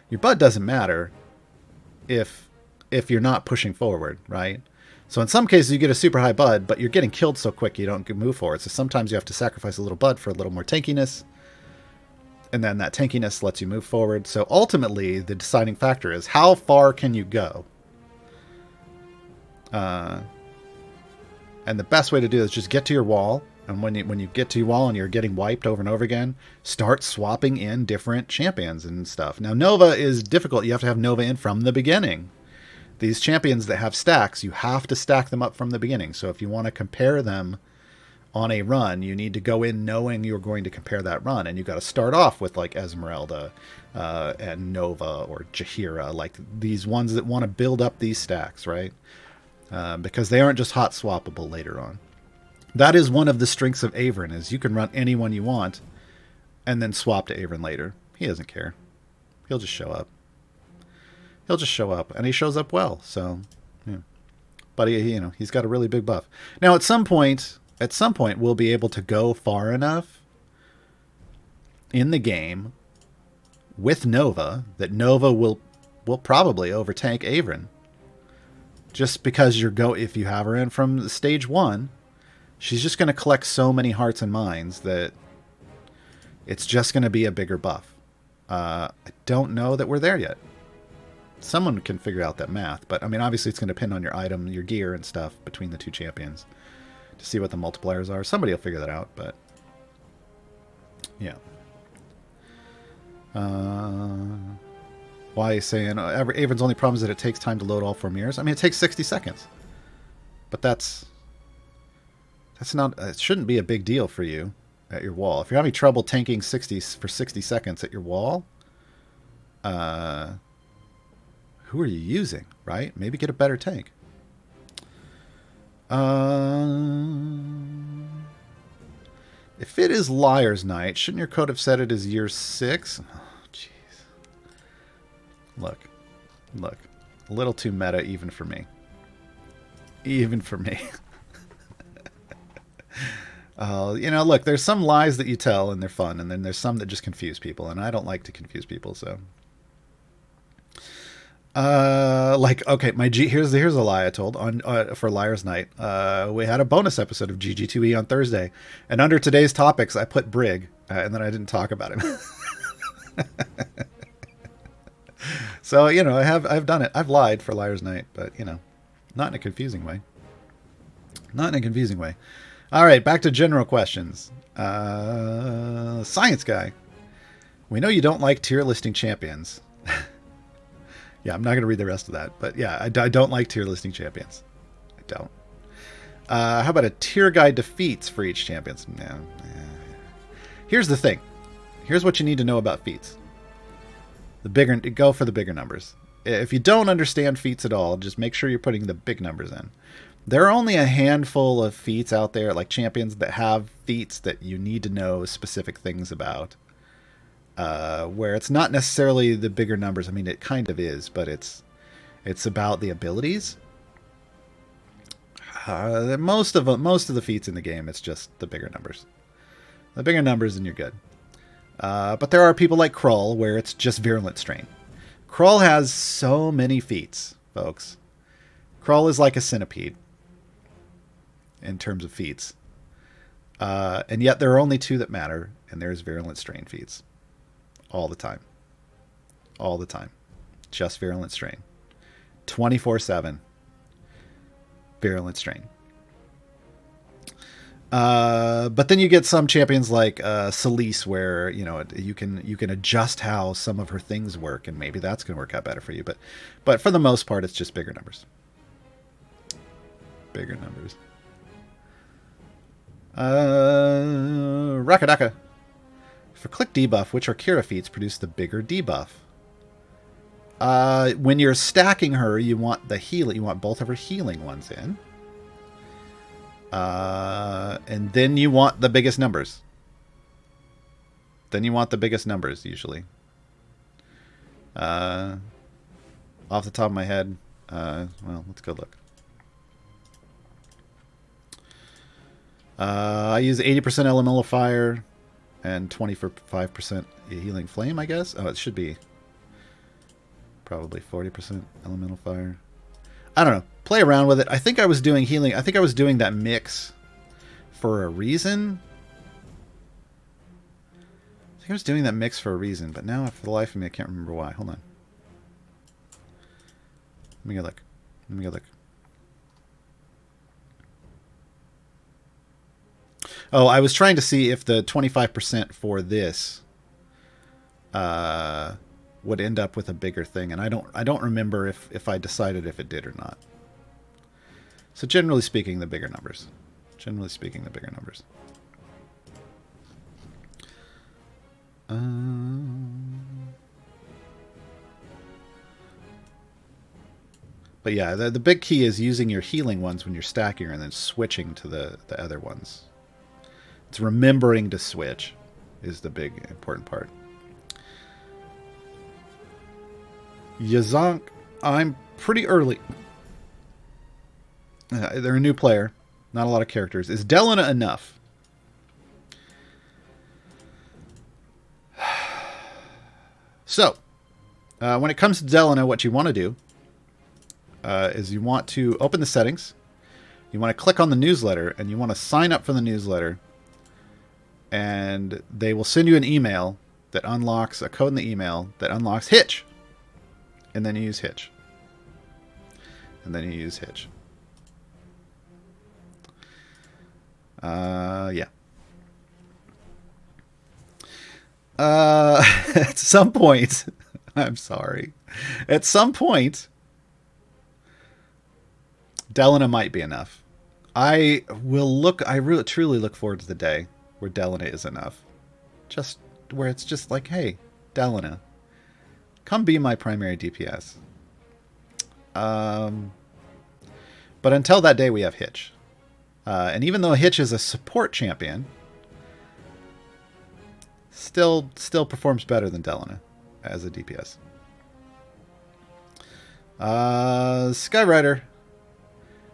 Your Bud doesn't matter if you're not pushing forward, right? So in some cases you get a super high Bud, but you're getting killed so quick you don't move forward. So sometimes you have to sacrifice a little Bud for a little more tankiness, and then that tankiness lets you move forward. So ultimately the deciding factor is how far can you go? And the best way to do this is just get to your wall, and when you get to your wall and you're getting wiped over and over again, start swapping in different champions and stuff. Now Nova is difficult. You have to have Nova in from the beginning. These champions that have stacks, you have to stack them up from the beginning. So if you want to compare them on a run, you need to go in knowing you're going to compare that run. And you got to start off with like Esmeralda and Nova or Jaheira, like these ones that want to build up these stacks, right? Because they aren't just hot swappable later on. That is one of the strengths of Avon, is you can run anyone you want and then swap to Avon later. He doesn't care. He'll just show up. He'll just show up, and he shows up well. So, yeah. But he's got a really big buff. Now, at some point, we'll be able to go far enough in the game with Nova that Nova will probably overtake Avon. Just because if you have her in from stage 1, she's just going to collect so many hearts and minds that it's just going to be a bigger buff. I don't know that we're there yet. Someone can figure out that math, but I mean, obviously it's going to depend on your item, your gear and stuff between the 2 champions to see what the multipliers are. Somebody will figure that out, but yeah. Why saying Avon's only problem is that it takes time to load all 4 mirrors? I mean, it takes 60 seconds, but that's not, it shouldn't be a big deal for you at your wall. If you're having trouble tanking 60 seconds at your wall, who are you using, right? Maybe get a better tank. If it is Liar's Night, shouldn't your code have said it as year 6? Oh, jeez. Look. A little too meta even for me. Look, there's some lies that you tell and they're fun, and then there's some that just confuse people, and I don't like to confuse people, so... okay, here's a lie I told on for Liar's Night. We had a bonus episode of GG2E on Thursday, and under today's topics I put Brig, and then I didn't talk about him. So, I've done it. I've lied for Liar's Night, but, not in a confusing way. Not in a confusing way. All right, back to general questions. Science Guy. We know you don't like tier listing champions. Yeah, I'm not going to read the rest of that. But yeah, I don't like tier listing champions. I don't. How about a tier guide to feats for each champion? No. Here's the thing. Here's what you need to know about feats. Go for the bigger numbers. If you don't understand feats at all, just make sure you're putting the big numbers in. There are only a handful of feats out there, like champions, that have feats that you need to know specific things about. Where it's not necessarily the bigger numbers. I mean, it kind of is, but it's about the abilities. Most of the feats in the game, it's just the bigger numbers. The bigger numbers, and you're good. But there are people like Krull, where it's just Virulent Strain. Krull has so many feats, folks. Krull is like a centipede in terms of feats. And yet there are only two that matter, and there's Virulent Strain feats. All the time. All the time. Just Virulent Strain. 24/7. Virulent Strain. But then you get some champions like Celise, where you can adjust how some of her things work, and maybe that's going to work out better for you. But for the most part, it's just bigger numbers. Bigger numbers. Rakadaka. For click debuff, which Arkira feats produce the bigger debuff? When you're stacking her, you want the healing. You want both of her healing ones in. And then you want the biggest numbers. Usually. Off the top of my head, well, let's go look. I use 80% Elemental Fire and 25% Healing Flame, I guess. Oh, it should be probably 40% Elemental Fire. I don't know. Play around with it. I think I was doing healing. I think I was doing that mix for a reason. But now, for the life of me, I can't remember why. Hold on. Let me go look. Oh, I was trying to see if the 25% for this would end up with a bigger thing, and I don't remember if I decided if it did or not. So generally speaking, the bigger numbers. But yeah, the big key is using your healing ones when you're stacking her and then switching to the other ones. It's remembering to switch is the big important part. Yazank, I'm pretty early. They're a new player. Not a lot of characters. Is Delina enough? So, when it comes to Delina, what you want to do is you want to open the settings. You want to click on the newsletter, and you want to sign up for the newsletter. And they will send you an email that unlocks a code in the email that unlocks Hitch. And then you use Hitch. Yeah. At some point, I'm sorry. At some point, Delina might be enough. I really truly look forward to the day where Delina is enough. Just where it's just like, hey, Delina, come be my primary DPS. But until that day, we have Hitch. And even though Hitch is a support champion, still performs better than Delina as a DPS. Skyrider.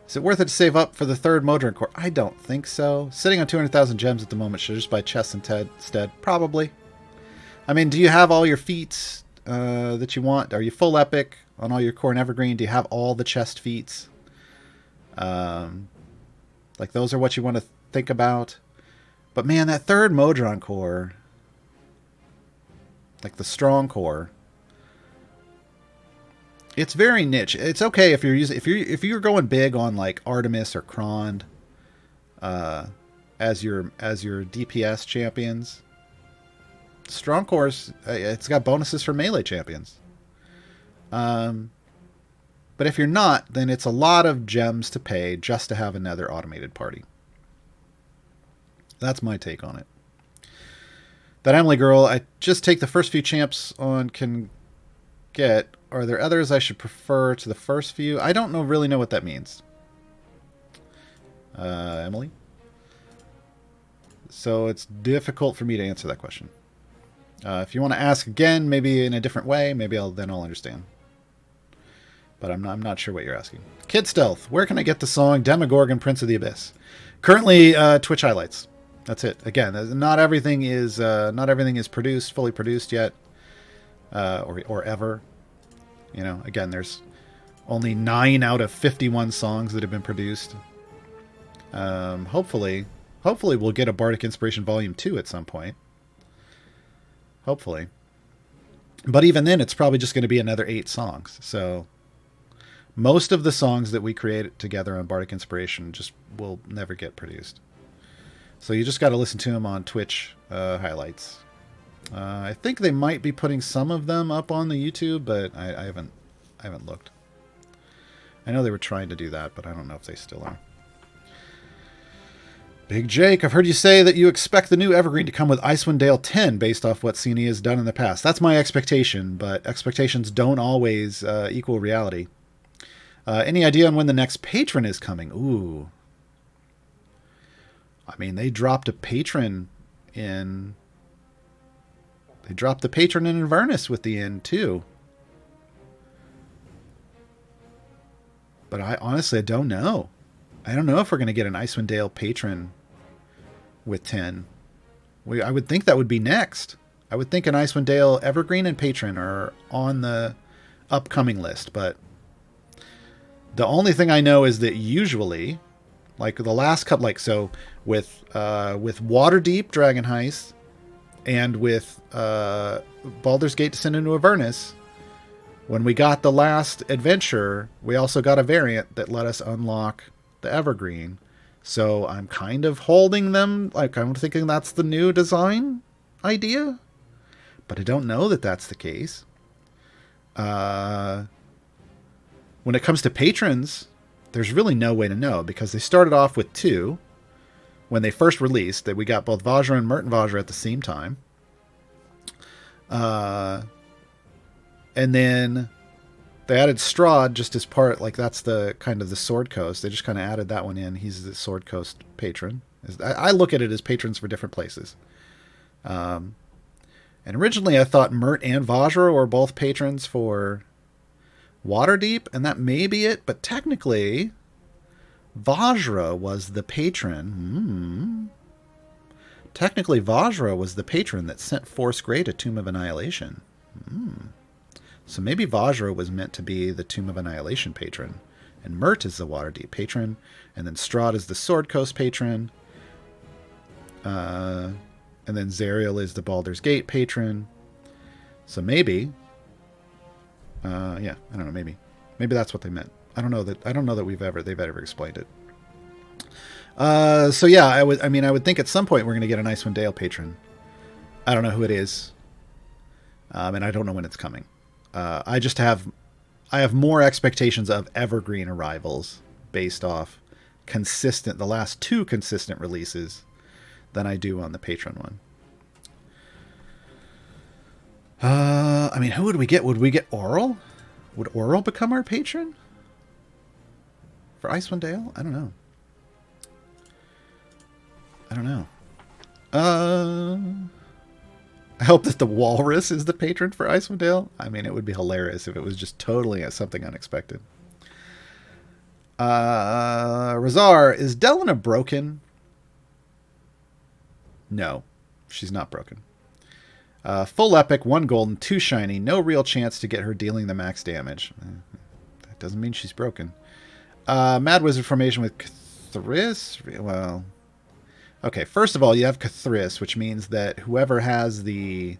Is it worth it to save up for the third Modron core? I don't think so. Sitting on 200,000 gems at the moment, should I just buy chests instead? Probably. I mean, do you have all your feats that you want? Are you full epic on all your core and evergreen? Do you have all the chest feats? Like, those are what you want to think about. But man, that third Modron core, like the strong core, it's very niche. It's okay if you're going big on like Artemis or Krond as your DPS champions. Strong cores, it's got bonuses for melee champions. But if you're not, then it's a lot of gems to pay just to have another automated party. That's my take on it. That Emily girl, I just take the first few champs on can get. Are there others I should prefer to the first few? I don't really know what that means. Emily? So it's difficult for me to answer that question. If you want to ask again, maybe in a different way, maybe I'll understand. But I'm not sure what you're asking. Kid Stealth, where can I get the song Demogorgon Prince of the Abyss? Currently, Twitch highlights. That's it. Again, not everything is fully produced yet, or ever. You know, again, there's only 9 out of 51 songs that have been produced. Hopefully we'll get a Bardic Inspiration Volume 2 at some point. Hopefully. But even then, it's probably just going to be another 8 songs. So most of the songs that we create together on Bardic Inspiration just will never get produced. So you just got to listen to them on Twitch highlights. I think they might be putting some of them up on the YouTube, but I haven't looked. I know they were trying to do that, but I don't know if they still are. Big Jake, I've heard you say that you expect the new Evergreen to come with Icewind Dale 10 based off what CNE has done in the past. That's my expectation, but expectations don't always equal reality. Any idea on when the next patron is coming? Ooh. I mean, they dropped a patron in... They dropped the patron in Avernus with the end, too. But I honestly don't know. I don't know if we're going to get an Icewind Dale patron with 10. I would think that would be next. I would think an Icewind Dale Evergreen and patron are on the upcoming list, but the only thing I know is that usually, like the last couple, like so with Waterdeep Dragon Heist and with Baldur's Gate Descent into Avernus, when we got the last adventure, we also got a variant that let us unlock the Evergreen. So I'm kind of holding them, like I'm thinking that's the new design idea, but I don't know that that's the case. When it comes to patrons, there's really no way to know because they started off with 2 when they first released. That we got both Vajra and Merton Vajra at the same time. And then they added Strahd just as part, like that's the kind of the Sword Coast. They just kind of added that one in. He's the Sword Coast patron. I look at it as patrons for different places. And originally I thought Mert and Vajra were both patrons for Waterdeep, and that may be it, but technically Vajra was the patron. Technically Vajra was the patron that sent Force Grey to Tomb of Annihilation. So maybe Vajra was meant to be the Tomb of Annihilation patron, and Mert is the Waterdeep patron, and then Strahd is the Sword Coast patron, and then Zariel is the Baldur's Gate patron. So maybe, yeah, I don't know, maybe that's what they meant. I don't know that they've ever explained it. So yeah, I would think at some point we're going to get an Icewind Dale patron. I don't know who it is, and I don't know when it's coming. I have more expectations of Evergreen arrivals based off the last 2 consistent releases than I do on the patron one. I mean, who would we get? Would we get Oral? Would Oral become our patron for Icewind Dale? I don't know. I hope that the Walrus is the patron for Icewind Dale. I mean, it would be hilarious if it was just totally something unexpected. Razar, is Delena broken? No, she's not broken. Full epic, 1 golden, 2 shiny, no real chance to get her dealing the max damage. That doesn't mean she's broken. Mad Wizard formation with Cthulhu? Well, okay, first of all, you have Cthulhu, which means that whoever has the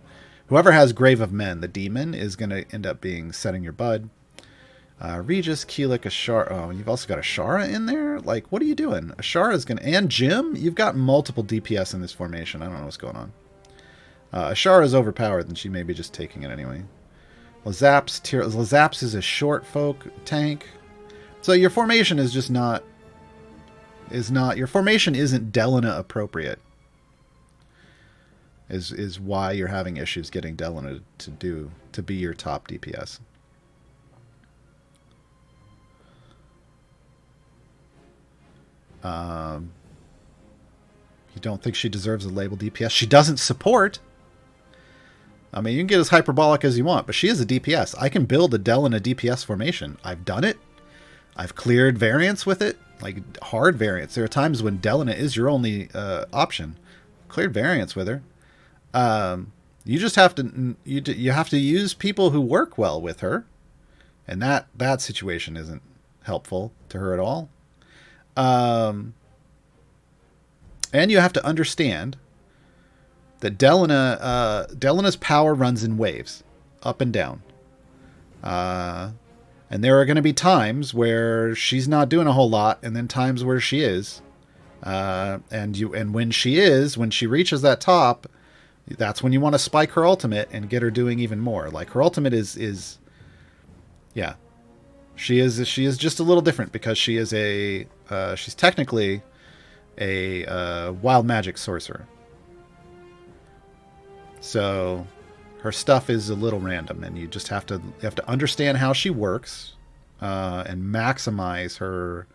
Whoever has Grave of Men, the demon, is going to end up being Setting Your Bud. Regis, Keelik, Ashara. Oh, you've also got Ashara in there? Like, what are you doing? Ashara is going to... And Jim? You've got multiple DPS in this formation. I don't know what's going on. Ashara is overpowered, and she may be just taking it anyway. Lazaps is a short folk tank. So your formation is just not... Your formation isn't Delina appropriate. Is why you're having issues getting Delina to be your top DPS. You don't think she deserves a label DPS? She doesn't support. I mean, you can get as hyperbolic as you want, but she is a DPS. I can build a Delina DPS formation. I've done it. I've cleared variants with it, like hard variants. There are times when Delina is your only option. Cleared variants with her. You just have to you have to use people who work well with her, and that situation isn't helpful to her at all. And you have to understand that Delina's power runs in waves, up and down. And there are going to be times where she's not doing a whole lot, and then times where she is. And when she reaches that top, that's when you want to spike her ultimate and get her doing even more. Like, her ultimate is yeah. She is just a little different because she is she's technically a wild magic sorcerer. So her stuff is a little random, and you just have to understand how she works and maximize her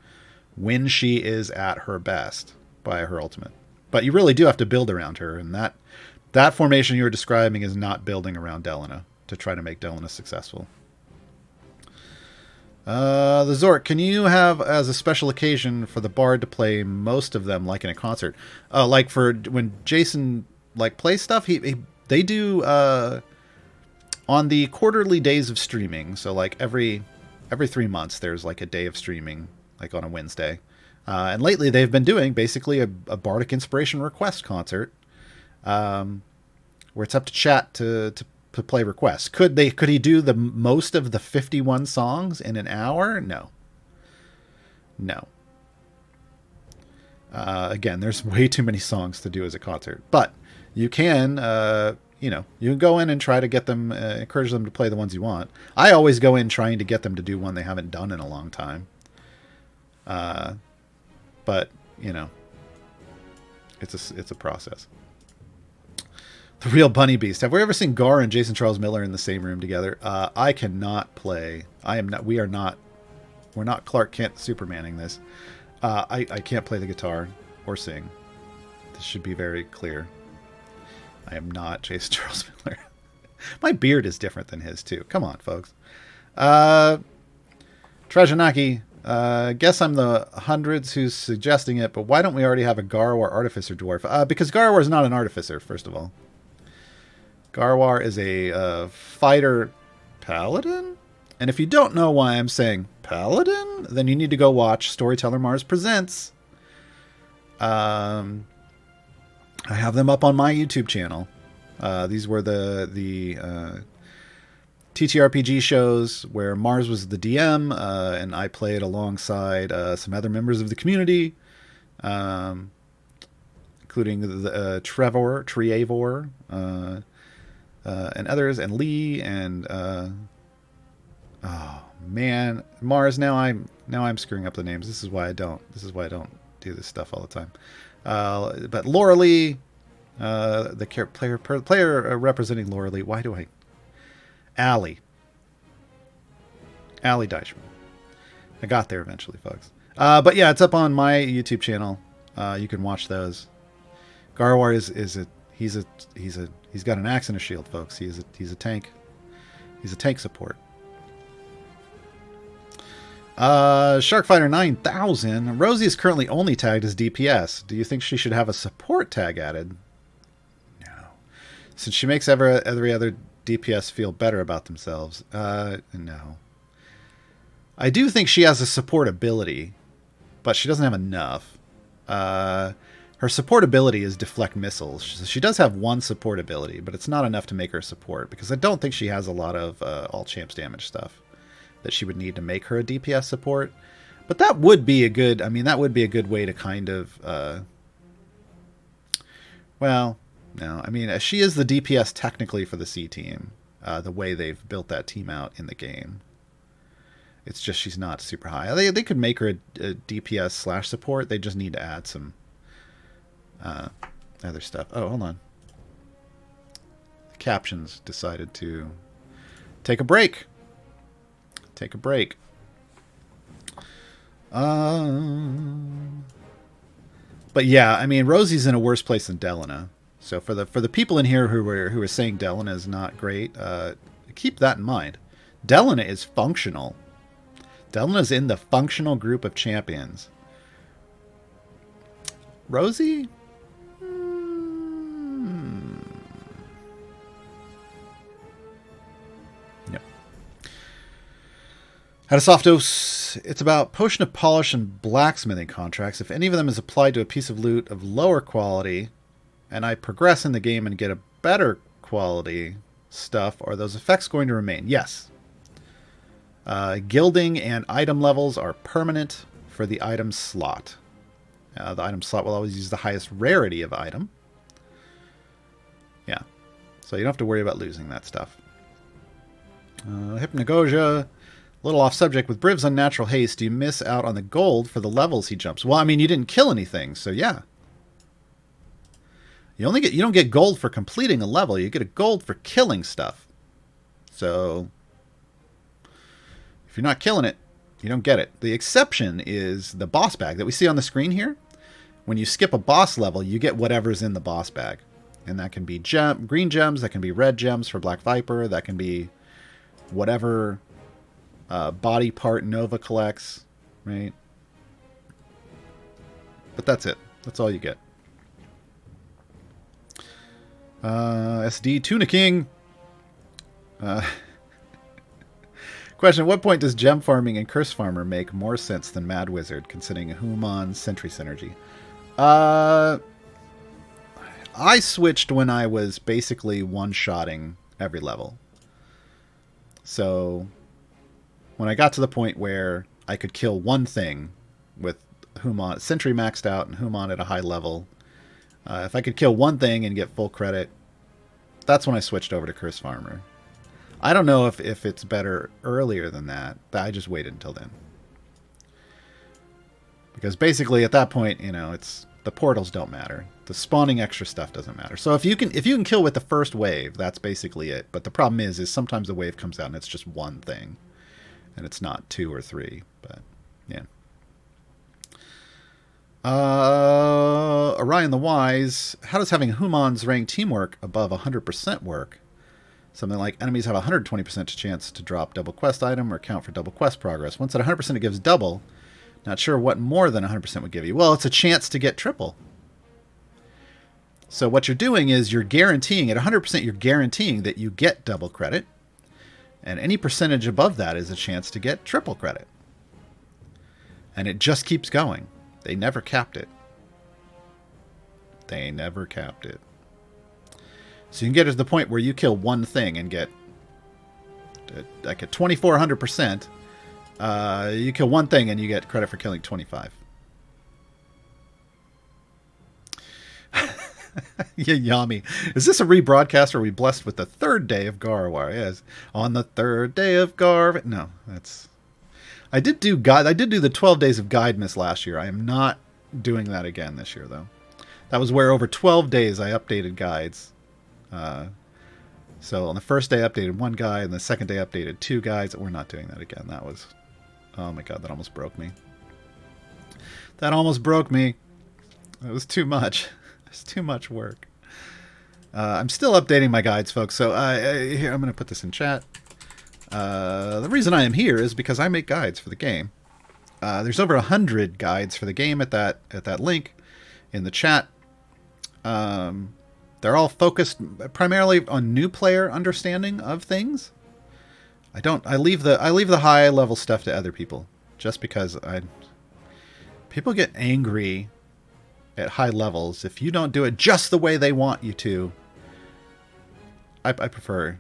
when she is at her best by her ultimate. But you really do have to build around her, and that formation you're describing is not building around Delina to try to make Delina successful. The Zork, can you have as a special occasion for the bard to play most of them like in a concert? Like for when Jason plays stuff, they do on the quarterly days of streaming. So like every 3 months there's like a day of streaming, like on a Wednesday. And lately they've been doing basically a Bardic Inspiration Request concert, where it's up to chat to play requests. Could he do the most of the 51 songs in an hour? No. Again, there's way too many songs to do as a concert, but you can, you can go in and try to get them, encourage them to play the ones you want. I always go in trying to get them to do one they haven't done in a long time. But it's a process. The Real Bunny Beast. Have we ever seen Gar and Jason Charles Miller in the same room together? I cannot play. We're not Clark Kent Supermaning this. I can't play the guitar or sing. This should be very clear. I am not Jason Charles Miller. My beard is different than his too. Come on, folks. Trajanaki. Guess I'm the hundreds who's suggesting it, but why don't we already have a Gaarawarr Artificer Dwarf? Because Gaarawarr is not an Artificer, first of all. Gaarawarr is a fighter paladin? And if you don't know why I'm saying paladin, then you need to go watch Storyteller Mars Presents. I have them up on my YouTube channel. These were the TTRPG shows where Mars was the DM, and I played alongside some other members of the community, including the Treavor, and others, and Lee, and oh man, Mars. Now I'm screwing up the names. This is why I don't do this stuff all the time. But Laura Lee, the player representing Laura Lee. Why do I? Allie Deichmann. I got there eventually, folks. But yeah, it's up on my YouTube channel. You can watch those. Gaarawarr he's got an axe and a shield, folks. He's a tank. He's a tank support. Sharkfighter 9000. Rosie is currently only tagged as DPS. Do you think she should have a support tag added? No. Since she makes every other DPS feel better about themselves. No. I do think she has a support ability, but she doesn't have enough. Her Her support ability is deflect missiles. She does have one support ability, but it's not enough to make her support, because I don't think she has a lot of all champs damage stuff that she would need to make her a DPS support. But that would be a good, I mean, that would be a good way to kind of, well, no, I mean, she is the DPS technically for the C team, the way they've built that team out in the game. It's just she's not super high. They could make her a DPS / support. They just need to add some other stuff. Oh, hold on. The captions decided to take a break. Take a break. But yeah, I mean, Rosie's in a worse place than Delana. So for the people in here who are saying Delana is not great, keep that in mind. Delana is functional. Delana's in the functional group of champions. Rosie? Yep. Had a soft dose. It's about potion of polish and blacksmithing contracts. If any of them is applied to a piece of loot of lower quality, and I progress in the game and get a better quality stuff, are those effects going to remain? Yes. Gilding and item levels are permanent for the item slot. The item slot will always use the highest rarity of item. Yeah. So you don't have to worry about losing that stuff. Hypnagogia. A little off subject. With Briv's unnatural haste, do you miss out on the gold for the levels he jumps? Well, I mean, you didn't kill anything, so yeah. You don't get gold for completing a level. You get a gold for killing stuff. So if you're not killing it, you don't get it. The exception is the boss bag that we see on the screen here. When you skip a boss level, you get whatever's in the boss bag. And that can be green gems, that can be red gems for Black Viper, that can be whatever body part Nova collects, right? But that's it. That's all you get. SD Tuna King. Question, at what point does gem farming and curse farmer make more sense than Mad Wizard, considering Human Sentry synergy? I switched when I was basically one-shotting every level. So when I got to the point where I could kill one thing with Human Sentry maxed out and Human at a high level, if I could kill one thing and get full credit, that's when I switched over to Curse Farmer. I don't know if it's better earlier than that, but I just waited until then. Because basically at that point, you know, it's the portals don't matter. The spawning extra stuff doesn't matter. So if you can kill with the first wave, that's basically it. But the problem is sometimes the wave comes out and it's just one thing. And it's not 2 or 3. But yeah. Orion the Wise. How does having Human's rank teamwork above 100% work? Something like enemies have a 120% chance to drop double quest item or count for double quest progress. Once at 100% it gives double. Not sure what more than 100% would give you. Well, it's a chance to get triple. So what you're doing is you're guaranteeing, at 100% you're guaranteeing that you get double credit. And any percentage above that is a chance to get triple credit. And it just keeps going. They never capped it. They never capped it. So you can get to the point where you kill one thing and get like a 2,400%. You kill one thing and you get credit for killing 25. Yeah, Yami. Is this a rebroadcast or are we blessed with the third day of Gaarawarr? Yes. On the third day of Gaarawarr. No, that's... I did do the 12 days of Guidemiss last year. I am not doing that again this year, though. That was where over 12 days I updated guides. So on the first day I updated one guide, and the second day I updated 2 guides. We're not doing that again. That was... Oh my god, that almost broke me. That almost broke me. It was too much. It's too much work. I'm still updating my guides, folks. So here, I'm going to put this in chat. The reason I am here is because I make guides for the game. There's over 100 guides for the game at that link in the chat. They're all focused primarily on new player understanding of things. I leave the high level stuff to other people just because people get angry at high levels, if you don't do it just the way they want you to, I prefer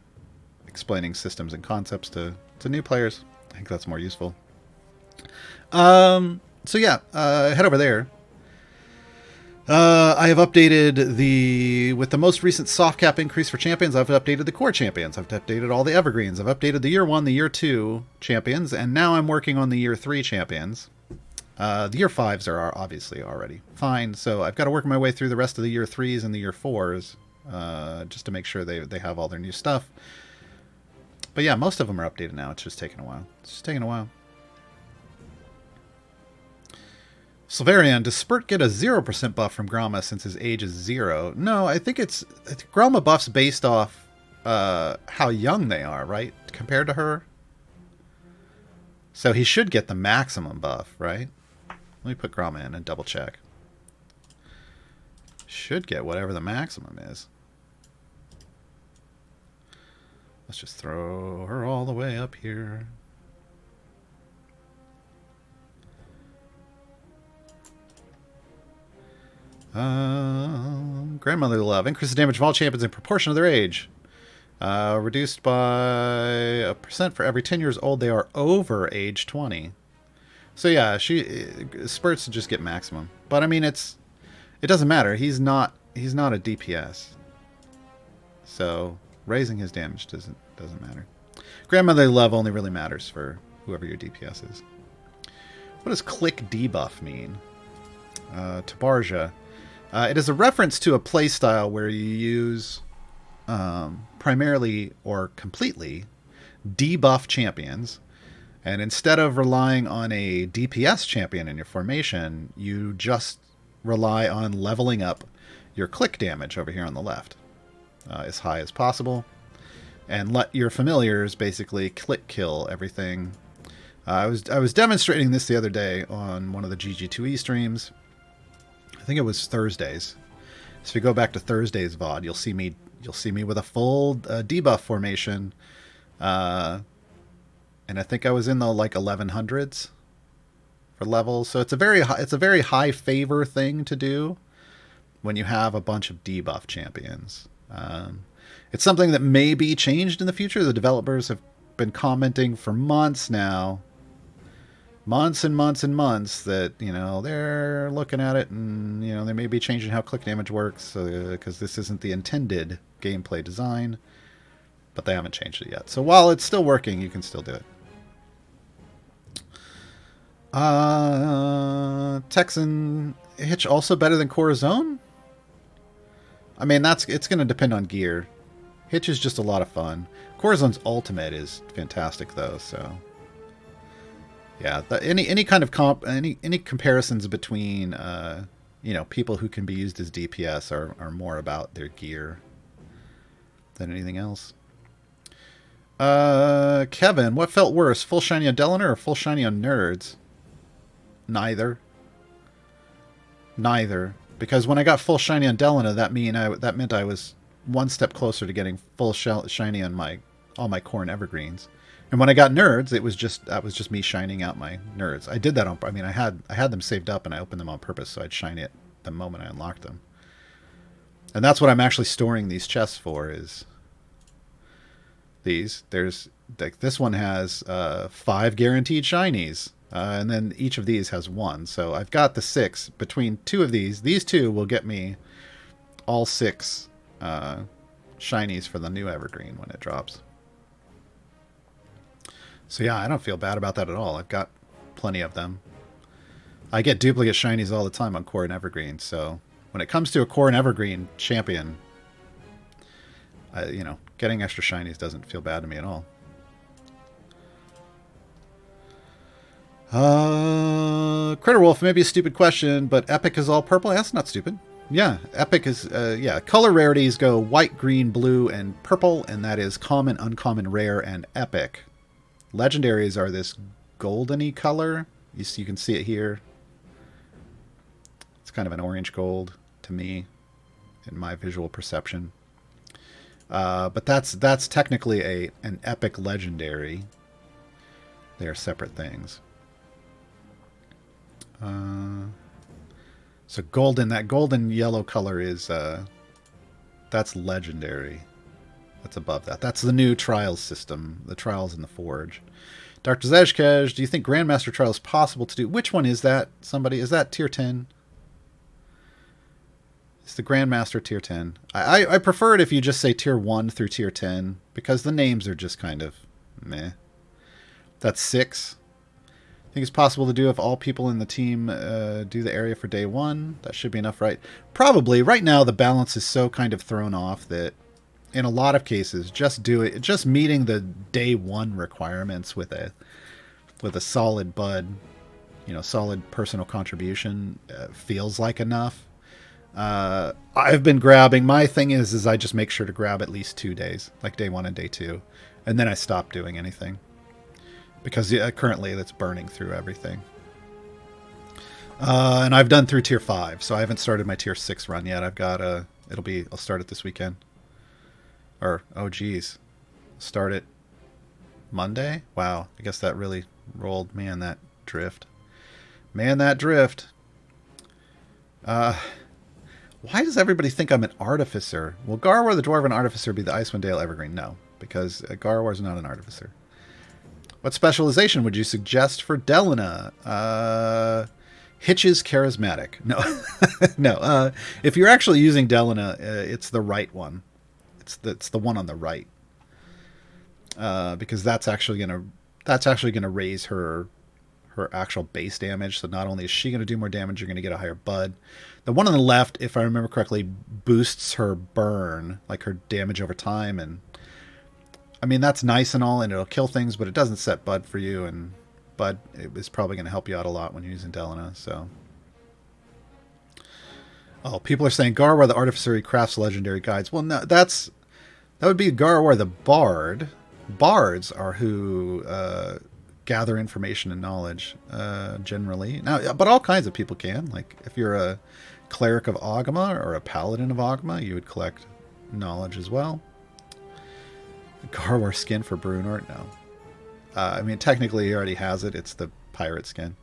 explaining systems and concepts to new players. I think that's more useful. So yeah, head over there. I have updated with the most recent soft cap increase for champions, I've updated the core champions. I've updated all the evergreens. I've updated the year 1, the year 2 champions, and now I'm working on the year 3 champions. The year 5s are obviously already fine, so I've got to work my way through the rest of the year 3s and the year 4s, just to make sure they have all their new stuff. But yeah, most of them are updated now. It's just taking a while. Silverian, does Spurt get a 0% buff from Gromma since his age is 0? No, I think Gromma buffs based off how young they are, right? Compared to her. So he should get the maximum buff, right? Let me put Gromma in and double check. Should get whatever the maximum is. Let's just throw her all the way up here. Grandmother love. Increases damage of all champions in proportion to their age. Reduced by 1% for every 10 years old they are over age 20. So yeah, Spurts just get maximum. But I mean, it doesn't matter. He's not a DPS. So raising his damage doesn't matter. Grandmother love only really matters for whoever your DPS is. What does click debuff mean? Tabarja. It is a reference to a playstyle where you use primarily or completely debuff champions, and instead of relying on a DPS champion in your formation, you just rely on leveling up your click damage over here on the left as high as possible, and let your familiars basically click kill everything. I was demonstrating this the other day on one of the GG2E streams. I think it was Thursdays. So if you go back to Thursday's VOD, you'll see me with a full debuff formation, and I think I was in the like 1100s for levels. So it's a very high favor thing to do when you have a bunch of debuff champions. It's something that may be changed in the future. The developers have been commenting for months now. Months and months and months that, they're looking at it and, they may be changing how click damage works because this isn't the intended gameplay design, but they haven't changed it yet. So while it's still working, you can still do it. Texan Hitch also better than Corazon? I mean, it's going to depend on gear. Hitch is just a lot of fun. Corazon's ultimate is fantastic though, so... Yeah, any kind of any comparisons between people who can be used as DPS are more about their gear than anything else. Kevin, what felt worse, full shiny on Delano or full shiny on Nerds? Neither. Because when I got full shiny on Delano, that meant I was one step closer to getting full shiny on all my core and evergreens. And when I got Nerds, that was just me shining out my Nerds. I did that I had them saved up and I opened them on purpose so I'd shine it the moment I unlocked them. And that's what I'm actually storing these chests for, is these. There's like this one has 5 guaranteed shinies, and then each of these has 1. So I've got the 6 between 2 of these. These 2 will get me all 6 shinies for the new evergreen when it drops. So yeah, I don't feel bad about that at all. I've got plenty of them. I get duplicate shinies all the time on core and evergreen, so when it comes to a core and evergreen champion, getting extra shinies doesn't feel bad to me at all. Critter Wolf, maybe a stupid question, but Epic is all purple? That's not stupid. Yeah, Epic is, color rarities go white, green, blue, and purple, and that is common, uncommon, rare, and epic. Legendaries are this goldeny color. You can see it here. It's kind of an orange gold to me in my visual perception. But that's technically an epic legendary. They are separate things. So So golden, that golden yellow color is, that's legendary. That's above that. That's the new trials system, the trials in the Forge. Dr. Zeshkej, do you think Grandmaster Trial is possible to do? Which one is that? Somebody, is that tier 10? It's the Grandmaster tier 10. I prefer it if you just say tier 1 through tier 10, because the names are just kind of meh. That's 6. I think it's possible to do if all people in the team do the area for day 1. That should be enough, right? Probably. Right now, the balance is so kind of thrown off that in a lot of cases, just do it. Just meeting the day 1 requirements with a solid bud, solid personal contribution feels like enough. I've been grabbing. My thing is I just make sure to grab at least 2 days, like day 1 and day 2, and then I stop doing anything because currently that's burning through everything. And I've done through tier 5, so I haven't started my tier 6 run yet. I've got I'll start it this weekend. Or oh geez, start it Monday. Wow, I guess that really rolled. Man, that drift. Why does everybody think I'm an artificer? Will Gaarawarr the Dwarven Artificer be the Icewind Dale Evergreen? No, because Gaarawarr is not an artificer. What specialization would you suggest for Delina? Hitches Charismatic. No. No. If you're actually using Delina, it's the right one. It's the one on the right. Because that's actually gonna raise her actual base damage. So not only is she gonna do more damage, you're gonna get a higher bud. The one on the left, if I remember correctly, boosts her burn, like her damage over time, and I mean that's nice and all, and it'll kill things, but it doesn't set bud for you, and bud is probably gonna help you out a lot when you're using Delina. So. Oh, people are saying Gaarawarr the Artificer crafts legendary guides. Well, no, that would be Gaarawarr the Bard. Bards are who gather information and knowledge, generally. Now, but all kinds of people can. Like, if you're a Cleric of Ogma or a Paladin of Ogma, you would collect knowledge as well. Gaarawarr skin for Brunort? No. I mean, technically he already has it. It's the pirate skin.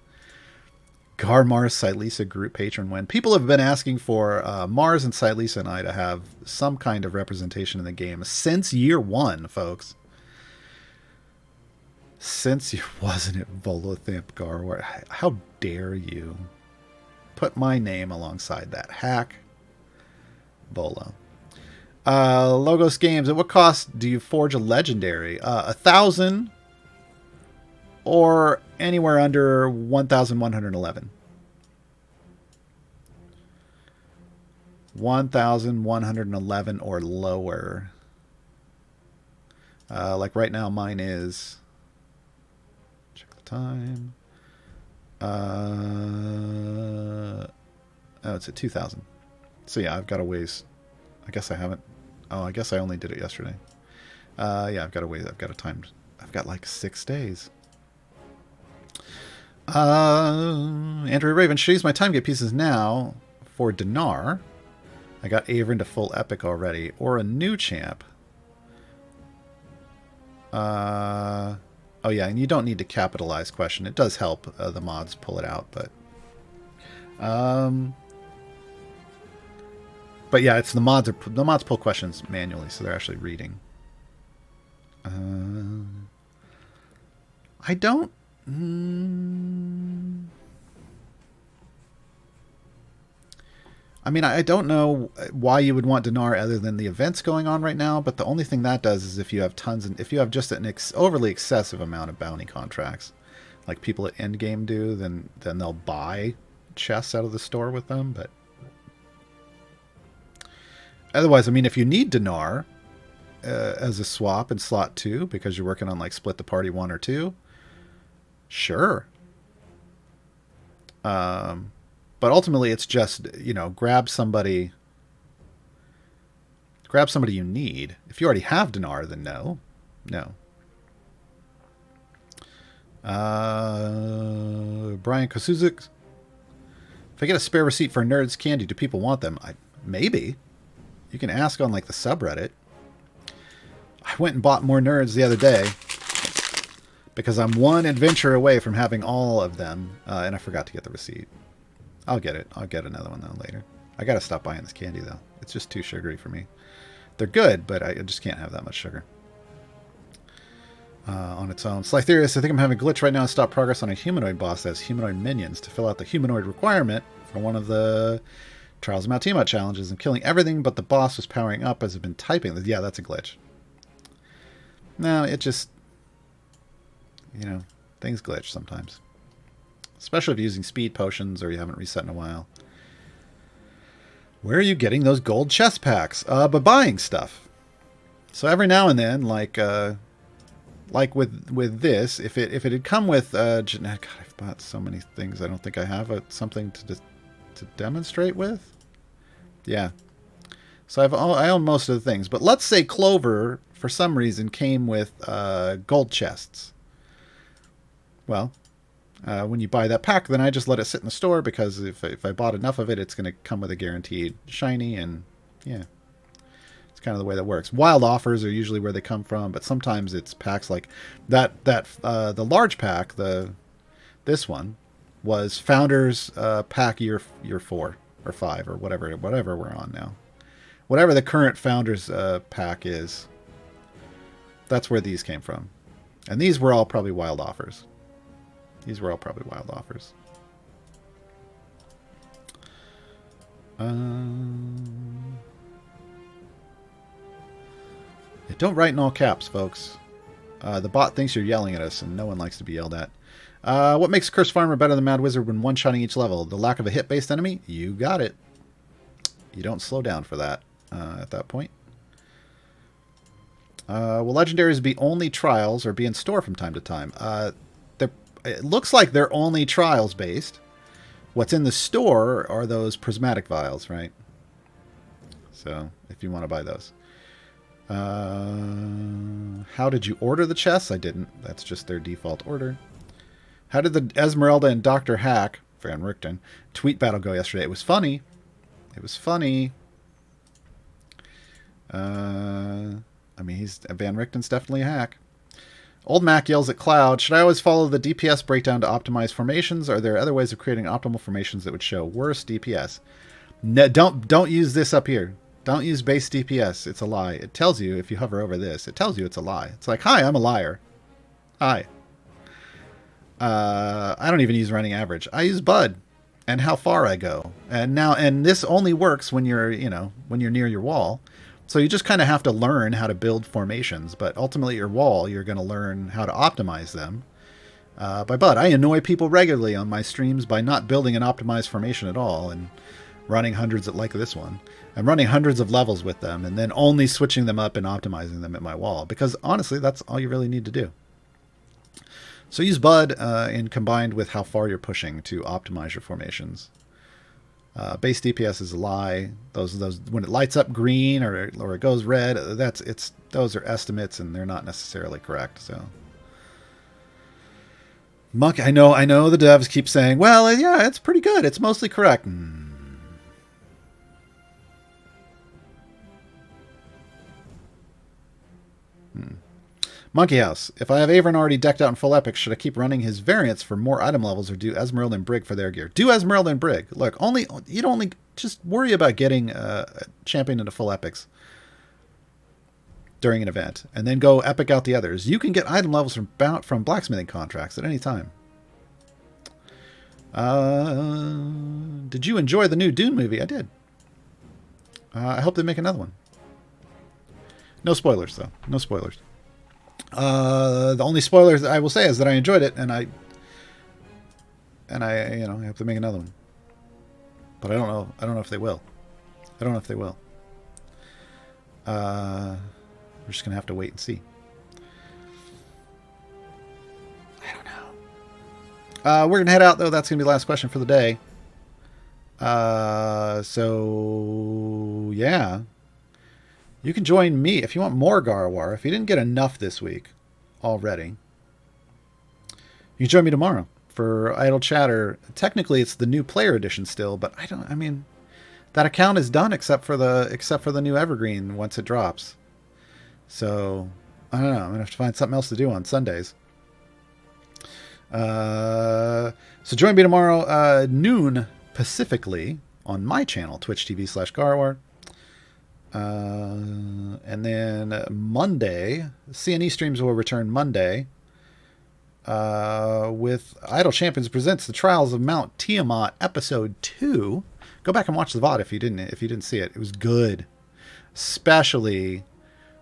Mars Silisa group patron win. People have been asking for Mars and Silisa and I to have some kind of representation in the game since year 1, folks. Since you wasn't it Volothamp Gaarawarr? How dare you put my name alongside that hack? Volo. Logos Games. At what cost do you forge a legendary? 1,000 or anywhere under 1,111. 1,111 or lower. Like right now, mine is. Check the time. Oh, it's at 2,000. So yeah, I've got a ways. I guess I haven't. Oh, I guess I only did it yesterday. Yeah, I've got a ways. I've got a time. I've got like 6 days. Andrew Raven, should use my time get pieces now for Dinar. I got Averin to full epic already, or a new champ. Oh yeah, and you don't need to capitalize question. It does help the mods pull it out, but yeah, it's the mods pull questions manually, so they're actually reading. I don't. I mean, I don't know why you would want Dinar other than the events going on right now, but the only thing that does is if you have tons, and if you have just an overly excessive amount of bounty contracts, like people at Endgame do, then they'll buy chests out of the store with them, but otherwise, I mean, if you need Dinar as a swap in slot 2 because you're working on like split the party 1 or 2, sure. But ultimately, it's just, grab somebody you need. If you already have Dinar, then no. Brian Kosuzik. If I get a spare receipt for Nerds Candy, do people want them? Maybe. You can ask on like the subreddit. I went and bought more Nerds the other day because I'm one adventure away from having all of them, and I forgot to get the receipt. I'll get it. I'll get another one, though, later. I gotta stop buying this candy, though. It's just too sugary for me. They're good, but I just can't have that much sugar. On its own. Slytherius, I think I'm having a glitch right now to stop progress on a humanoid boss that has humanoid minions to fill out the humanoid requirement for one of the Trials of Mount Tiamat challenges, and killing everything but the boss was powering up as I've been typing. Yeah, that's a glitch. No, it just... things glitch sometimes. Especially if you're using speed potions or you haven't reset in a while. Where are you getting those gold chest packs? By buying stuff. So every now and then, like with this, if it had come with God, I've bought so many things. I don't think I have something to demonstrate with. Yeah. So I own most of the things, but let's say Clover for some reason came with gold chests. Well, when you buy that pack, then I just let it sit in the store, because if I bought enough of it, it's going to come with a guaranteed shiny, and yeah, it's kind of the way that works. Wild offers are usually where they come from, but sometimes it's packs like that. The large pack, this one, was Founders pack year 4 or 5 or whatever we're on now. Whatever the current Founders pack is, that's where these came from, and these were all probably wild offers. These were all probably wild offers. Yeah, don't write in all caps, folks. The bot thinks you're yelling at us, and no one likes to be yelled at. What makes Curse Farmer better than Mad Wizard when one-shotting each level? The lack of a hit-based enemy? You got it. You don't slow down for that at that point. Will legendaries be only trials or be in store from time to time? It looks like they're only trials based. What's in the store are those prismatic vials, right? So if you want to buy those. How did you order the chests? I didn't. That's just their default order. How did the Esmeralda and Dr. Hack, Van Richten, tweet battle go yesterday? It was funny. It was funny. I mean, Van Richten's definitely a hack. Old Mac yells at Cloud, should I always follow the DPS breakdown to optimize formations? Are there other ways of creating optimal formations that would show worse DPS? No, don't use this up here. Don't use base DPS. It's a lie. It tells you, if you hover over this, it tells you it's a lie. It's like, hi, I'm a liar. Hi. I don't even use running average. I use Bud and how far I go. And this only works when you're near your wall. So you just kind of have to learn how to build formations, but ultimately your wall, you're going to learn how to optimize them by Bud. I annoy people regularly on my streams by not building an optimized formation at all and running hundreds like this one. I'm running hundreds of levels with them and then only switching them up and optimizing them at my wall, because honestly, that's all you really need to do. So use Bud and combined with how far you're pushing to optimize your formations. Base DPS is a lie. Those when it lights up green or it goes red, those are estimates and they're not necessarily correct. So, Monk, I know the devs keep saying, well, yeah, it's pretty good. It's mostly correct. Monkey House. If I have Avern already decked out in full epics, should I keep running his variants for more item levels or do Esmeralda and Brig for their gear? Do Esmeralda and Brig. Look, you'd only just worry about getting a champion into full epics during an event and then go epic out the others. You can get item levels from blacksmithing contracts at any time. Did you enjoy the new Dune movie? I did. I hope they make another one. No spoilers, though. No spoilers. The only spoilers I will say is that I enjoyed it, and I hope they make another one. But I don't know if they will. We're just gonna have to wait and see. I don't know. We're gonna head out though. That's gonna be the last question for the day. So yeah. You can join me if you want more Gaarawarr. If you didn't get enough this week already, you can join me tomorrow for Idle Chatter. Technically, it's the new player edition still, but I mean, that account is done except for the new Evergreen once it drops. So I don't know. I'm gonna have to find something else to do on Sundays. So join me tomorrow, noon Pacifically on my channel, Twitch TV/Gaarawarr. And then Monday, CNE streams will return Monday with Idle Champions presents the Trials of Mount Tiamat Episode 2. Go back and watch the VOD if you didn't see it. It was good, especially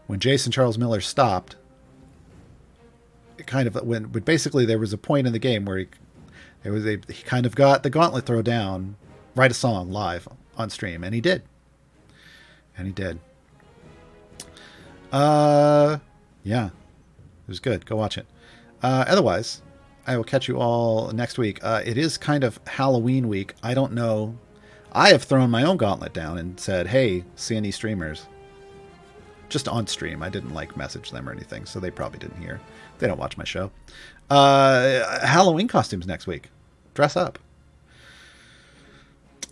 when Jason Charles Miller stopped. It kind of when basically there was a point in the game where he kind of got the gauntlet throw down, write a song live on stream, and he did. Yeah, it was good. Go watch it. Otherwise, I will catch you all next week. It is kind of Halloween week. I don't know. I have thrown my own gauntlet down and said, hey, CNE streamers, just on stream. I didn't message them or anything, so they probably didn't hear. They don't watch my show. Halloween costumes next week. Dress up.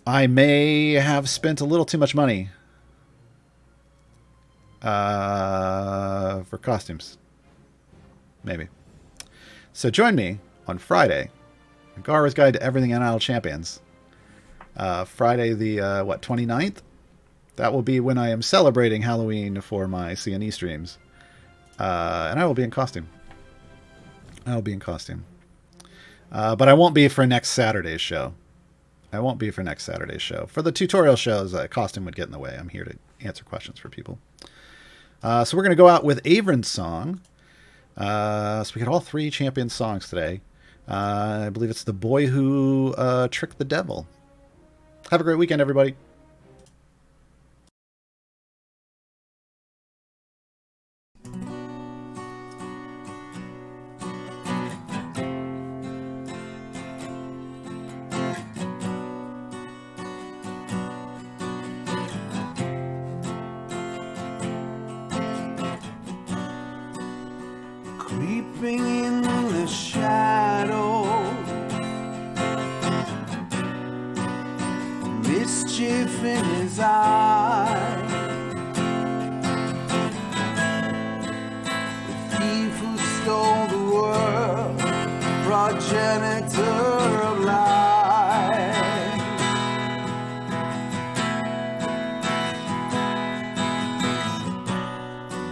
I may have spent a little too much money for costumes. Maybe. So join me on Friday. Gaarawarr's Guide to Everything Untitled Champions. Friday the 29th? That will be when I am celebrating Halloween for my CNE streams. And I will be in costume. But I won't be for next Saturday's show. For the tutorial shows, costume would get in the way. I'm here to answer questions for people. So we're going to go out with Avron's song. So we got all 3 champion songs today. I believe it's The Boy Who Tricked the Devil. Have a great weekend, everybody. Creeping in the shadow, mischief in his eye, the thief who stole the world, progenitor of life.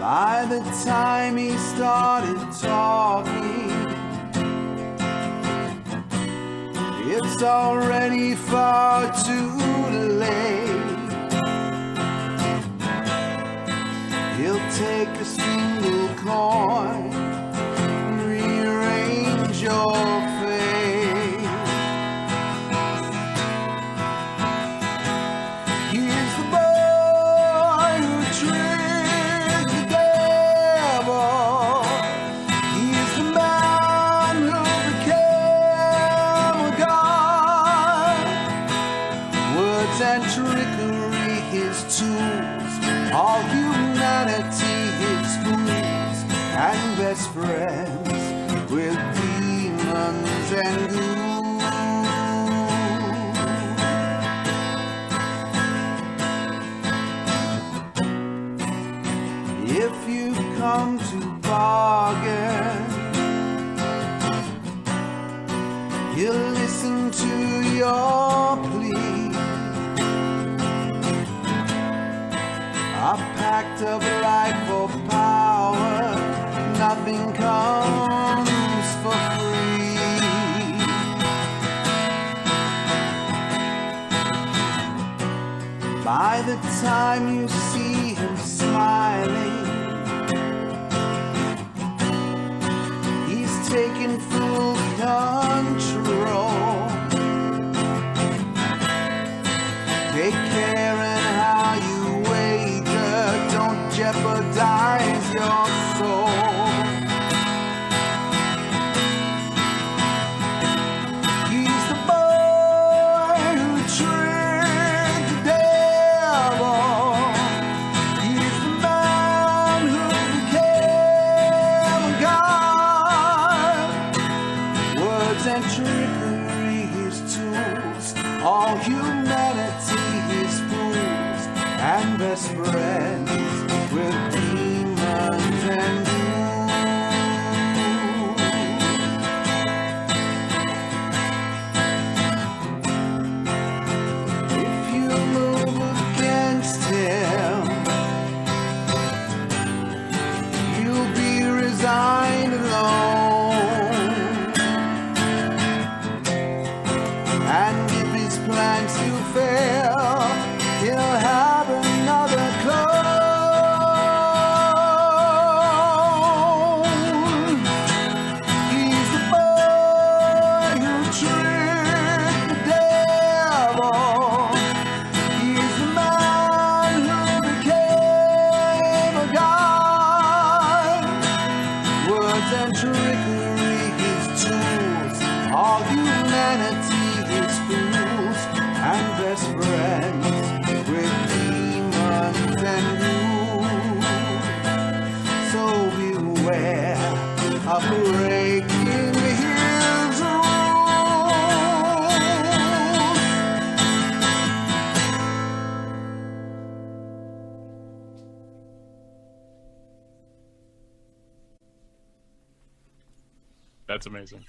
By the time he started talking, it's already far too late. He'll take a single coin and rearrange your fate. He's the boy who tricked the devil. He's the man who became a god. Words and trickery his tools, all humanity his fools, and best friends with demons and ghouls. If you come to bargain, he'll listen to your plea. A pact of life for power, nothing comes for free. By the time you see him smiling, he's taking full control. Take care in how you wager, don't jeopardize your soul. He's the boy who tricked the devil. He's the man who became a god. Words and trickery his tools, all humanity his fools, and best friends with demons and ghouls. and trickery his tools. All humanity is fools and best friends with demons and ghouls. So beware of breaking his rules. That's amazing.